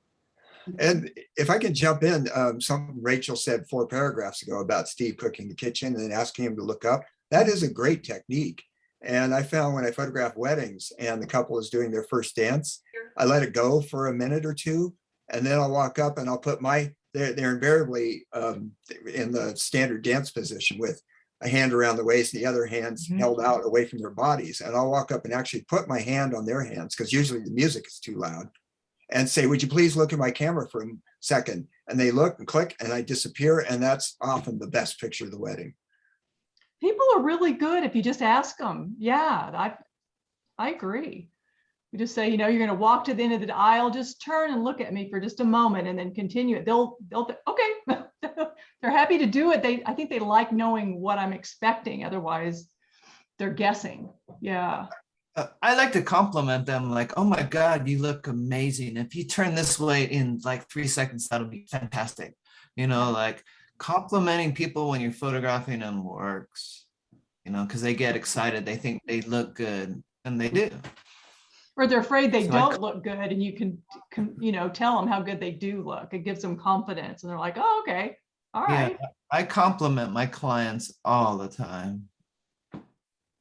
And if I can jump in, something Rachel said 4 paragraphs ago about Steve cooking the kitchen and then asking him to look up. That is a great technique. And I found when I photograph weddings and the couple is doing their first dance, I let it go for a minute or two, and then I'll walk up and I'll put they're invariably in the standard dance position with a hand around the waist, and the other hand's held out away from their bodies. And I'll walk up and actually put my hand on their hands, because usually the music is too loud, and say, would you please look at my camera for a second? And they look and click and I disappear. And that's often the best picture of the wedding. People are really good if you just ask them. Yeah, I agree. You just say, you're going to walk to the end of the aisle, just turn and look at me for just a moment and then continue it. They'll okay. They're happy to do it. I think they like knowing what I'm expecting. Otherwise, they're guessing. Yeah. I like to compliment them, like, oh my God, you look amazing. If you turn this way in like 3 seconds, that'll be fantastic. Like complimenting people when you're photographing them works, because they get excited. They think they look good, and they do. Or they're afraid they So don't look good, and you can tell them how good they do look. It gives them confidence, and they're like, oh, okay, all right. Yeah, I compliment my clients all the time.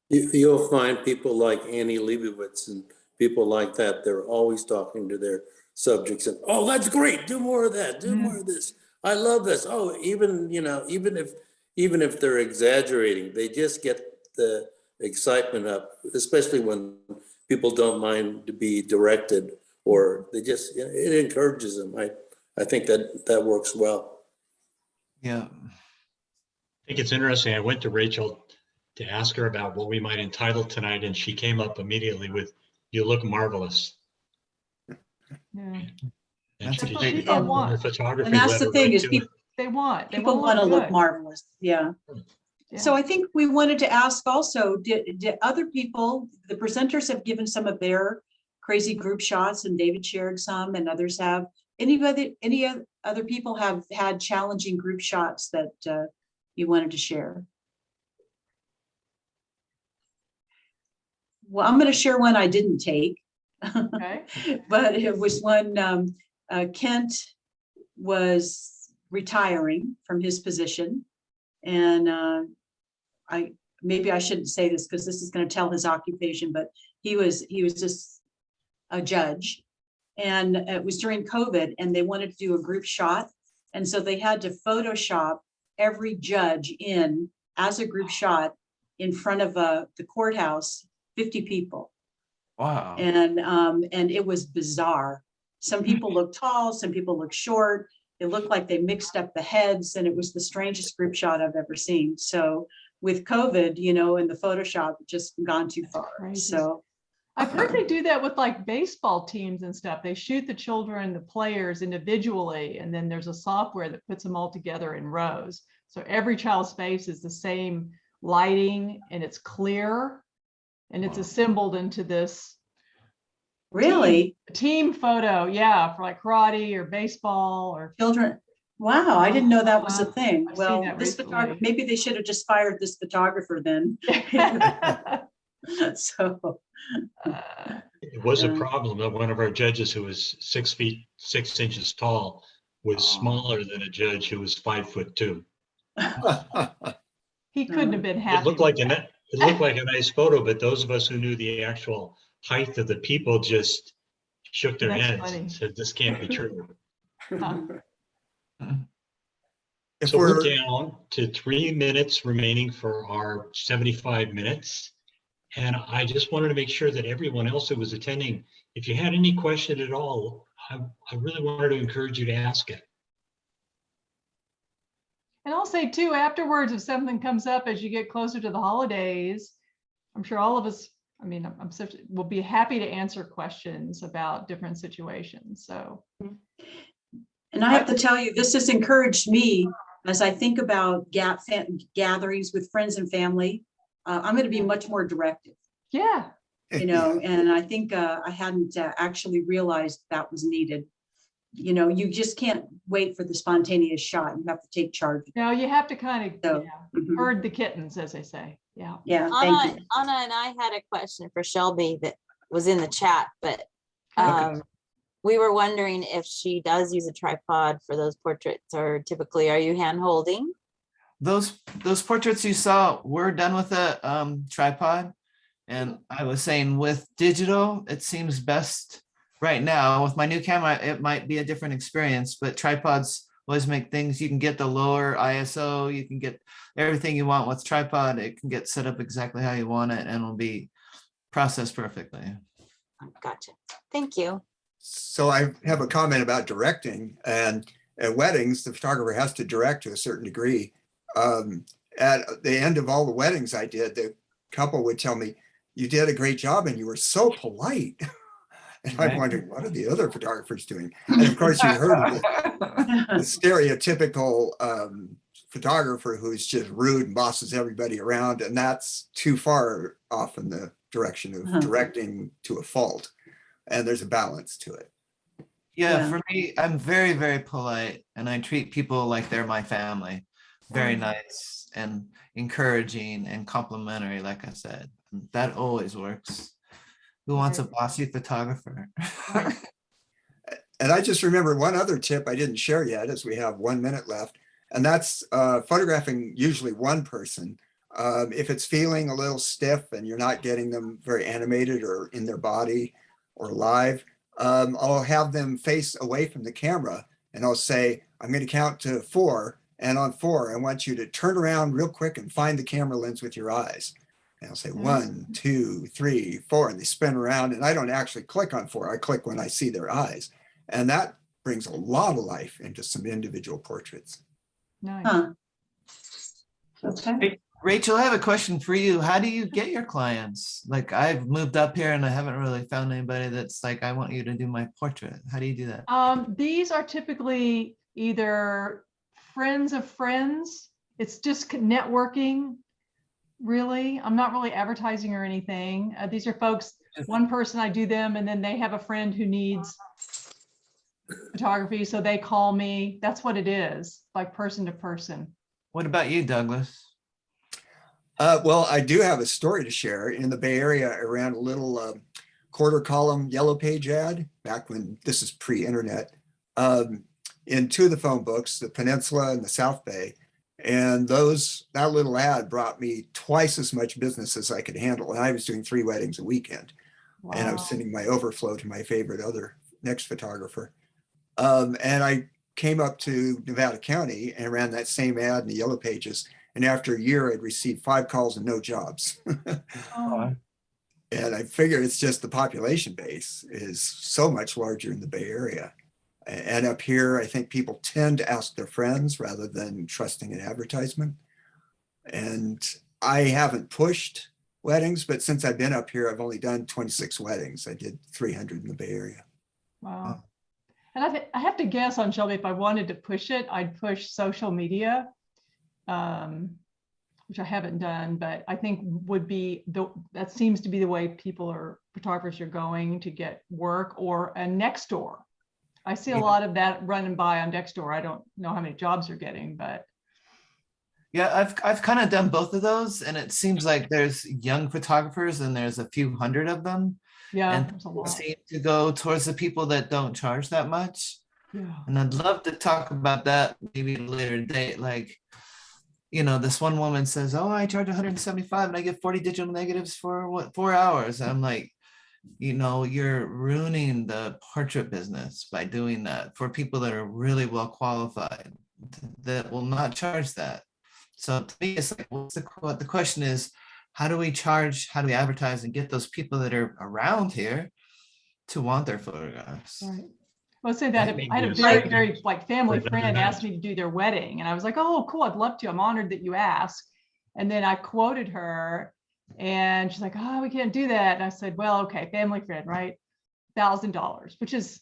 You'll find people like Annie Leibovitz and people like that, they're always talking to their subjects and, oh, that's great, do more of that, do more of this. I love this. Oh, even, you know, even if they're exaggerating, they just get the excitement up, especially when people don't mind to be directed, or they just, you know, it encourages them. I think that works well. Yeah. I think it's interesting. I went to Rachel to ask her about what we might entitle tonight, and she came up immediately with, "You look marvelous." Yeah. And That's she a did great People her want, photography And that's the letter thing right is to people, it. they want to people want to look good. marvelous. Yeah. Yeah. So I think we wanted to ask also, did other people, the presenters have given some of their crazy group shots, and David shared some and others have. Any other people have had challenging group shots that you wanted to share? Well, I'm going to share one I didn't take. Okay. But it was when Kent was retiring from his position. And maybe I shouldn't say this because this is going to tell his occupation, but he was just a judge. And it was during COVID, and they wanted to do a group shot. And so they had to Photoshop every judge in as a group shot in front of the courthouse, 50 people. Wow. And it was bizarre. Some people looked tall, some people looked short. It looked like they mixed up the heads, and it was the strangest group shot I've ever seen. So with COVID, you know, and the Photoshop just gone too far. Crazy. So I've heard they do that with like baseball teams and stuff. They shoot the children, the players individually, and then there's a software that puts them all together in rows. So every child's face is the same lighting, and it's clear, and it's assembled into this really, team photo. Yeah, for like karate or baseball or children. Wow, I didn't know that was a thing. I've seen Well, that this photographer, recently. maybe they should have just fired this photographer then. So It was a problem that one of our judges, who was 6 feet 6 inches tall, was smaller than a judge who was 5'2". He couldn't have been happy. It looked like a nice photo, but those of us who knew the actual height of the people just shook their That's heads funny. and said, "This can't be true." Huh. If So we're we're, down to 3 minutes remaining for our 75 minutes. And I just wanted to make sure that everyone else who was attending, if you had any question at all, I really wanted to encourage you to ask it. And I'll say too, afterwards, if something comes up as you get closer to the holidays, I'm sure all of us, I mean, we'll be happy to answer questions about different situations. So. and I have to tell you, this has encouraged me as I think about gatherings with friends and family. I'm going to be much more directive, Yeah. you know, and I think I hadn't actually realized that was needed. You know, you just can't wait for the spontaneous shot. You have to take charge. Now you have to kind of So, mhm. herd the kittens, as they say. Yeah. Yeah, thank you. Anna and I had a question for Shelby that was in the chat, but we were wondering if she does use a tripod for those portraits, or typically are you hand holding? Those portraits you saw were done with a tripod. And I was saying with digital, it seems best right now. With my new camera, it might be a different experience, but tripods always make things, you can get the lower ISO, you can get everything you want with tripod. It can get set up exactly how you want it, and it'll be processed perfectly. Gotcha. Thank you. so I have a comment about directing, and at weddings, the photographer has to direct to a certain degree. At the end of all the weddings I did, the couple would tell me, "You did a great job and you were so polite." And I'm wondering, what are the other photographers doing? And of course, you heard of the stereotypical photographer who's just rude and bosses everybody around. And that's too far off in the direction of directing to a fault. And there's a balance to it. Yeah, for me, I'm very, very polite, and I treat people like they're my family. Very nice and encouraging and complimentary, like I said. That always works. Who wants a bossy photographer? And I just remember one other tip I didn't share yet, as we have 1 minute left, and that's photographing usually one person. If it's feeling a little stiff and you're not getting them very animated or in their body, or live, I'll have them face away from the camera and I'll say, I'm going to count to 4. And on 4, I want you to turn around real quick and find the camera lens with your eyes. And I'll say 1, 2, 3, 4, and they spin around. And I don't actually click on 4. I click when I see their eyes. And that brings a lot of life into some individual portraits. Nice. Huh. Okay. Hey, Rachel, I have a question for you. How do you get your clients? Like, I've moved up here and I haven't really found anybody that's like, I want you to do my portrait. How do you do that? These are typically either friends of friends. It's just networking, really. I'm not really advertising or anything. These are folks, one person, I do them, and then they have a friend who needs photography, so they call me. That's what it is, like person to person. What about you, Douglas? Well, I do have a story to share. In the Bay Area, I ran a little quarter column yellow page ad back when this is pre-internet in 2 of the phone books, the Peninsula and the South Bay. And that little ad brought me twice as much business as I could handle. And I was doing 3 weddings a weekend. Wow. And I was sending my overflow to my favorite next photographer. And I came up to Nevada County and ran that same ad in the yellow pages. And after a year, I'd received 5 calls and no jobs. Oh, And I figure it's just the population base is so much larger in the Bay Area. And up here, I think people tend to ask their friends rather than trusting an advertisement. And I haven't pushed weddings, but since I've been up here, I've only done 26 weddings. I did 300 in the Bay Area. wow. And I have to guess on Shelby, if I wanted to push it, I'd push social media, which I haven't done, but I think that seems to be the way photographers are going to get work, or a Nextdoor. I see a lot of that running by on Nextdoor. I don't know how many jobs they're getting, but. Yeah, I've kind of done both of those, and it seems like there's young photographers and there's a few hundred of them. Yeah, And there's a people lot. seem to go towards the people that don't charge that much. Yeah. And I'd love to talk about that maybe at a later date. Like, this one woman says, oh, I charge 175 and I get 40 digital negatives for 4 hours. And I'm like, you're ruining the portrait business by doing that for people that are really well qualified that will not charge that. So to me, it's like, the question is, how do we charge, how do we advertise and get those people that are around here to want their photographs? Right. Well, say that Maybe I had a it's very, like- very family like friend another asked me to do their wedding, and I was like, oh, cool, I'd love to. I'm honored that you asked. And then I quoted her, and she's like, oh, we can't do that. And I said, well, okay, family friend, right? $1,000, which is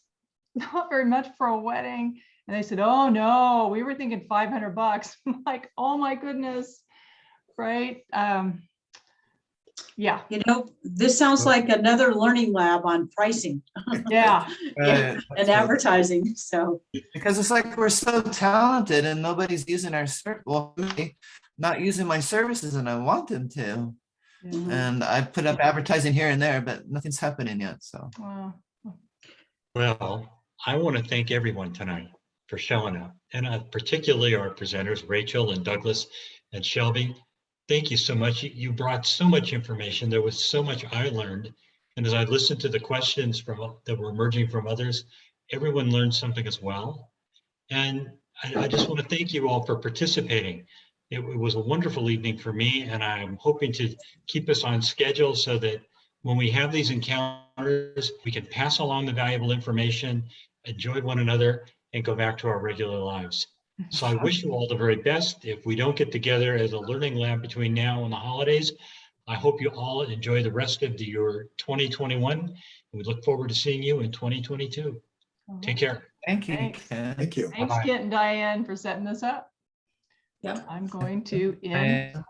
not very much for a wedding. And they said, oh no, we were thinking $500. I'm like, oh my goodness, right? Yeah, This sounds like another learning lab on pricing yeah. and advertising. So, Because it's like we're so talented and nobody's using our not using my services, and I want them to. And I put up advertising here and there, but nothing's happening yet. So Wow. Well, I want to thank everyone tonight for showing up, and particularly our presenters, Rachel and Douglas and Shelby. Thank you so much. You brought so much information. There was so much I learned. And as I listened to the questions that were emerging from others, everyone learned something as well. And I just want to thank you all for participating. It was a wonderful evening for me, and I'm hoping to keep us on schedule so that when we have these encounters, we can pass along the valuable information, enjoy one another, and go back to our regular lives. So I wish you all the very best. If we don't get together as a learning lab between now and the holidays, I hope you all enjoy the rest of your 2021. And we look forward to seeing you in 2022. Take care. thank you. Thanks. Ken. Thank you. Thanks, Bye-bye. Kent and Diane, for setting this up. yeah. I'm going to end.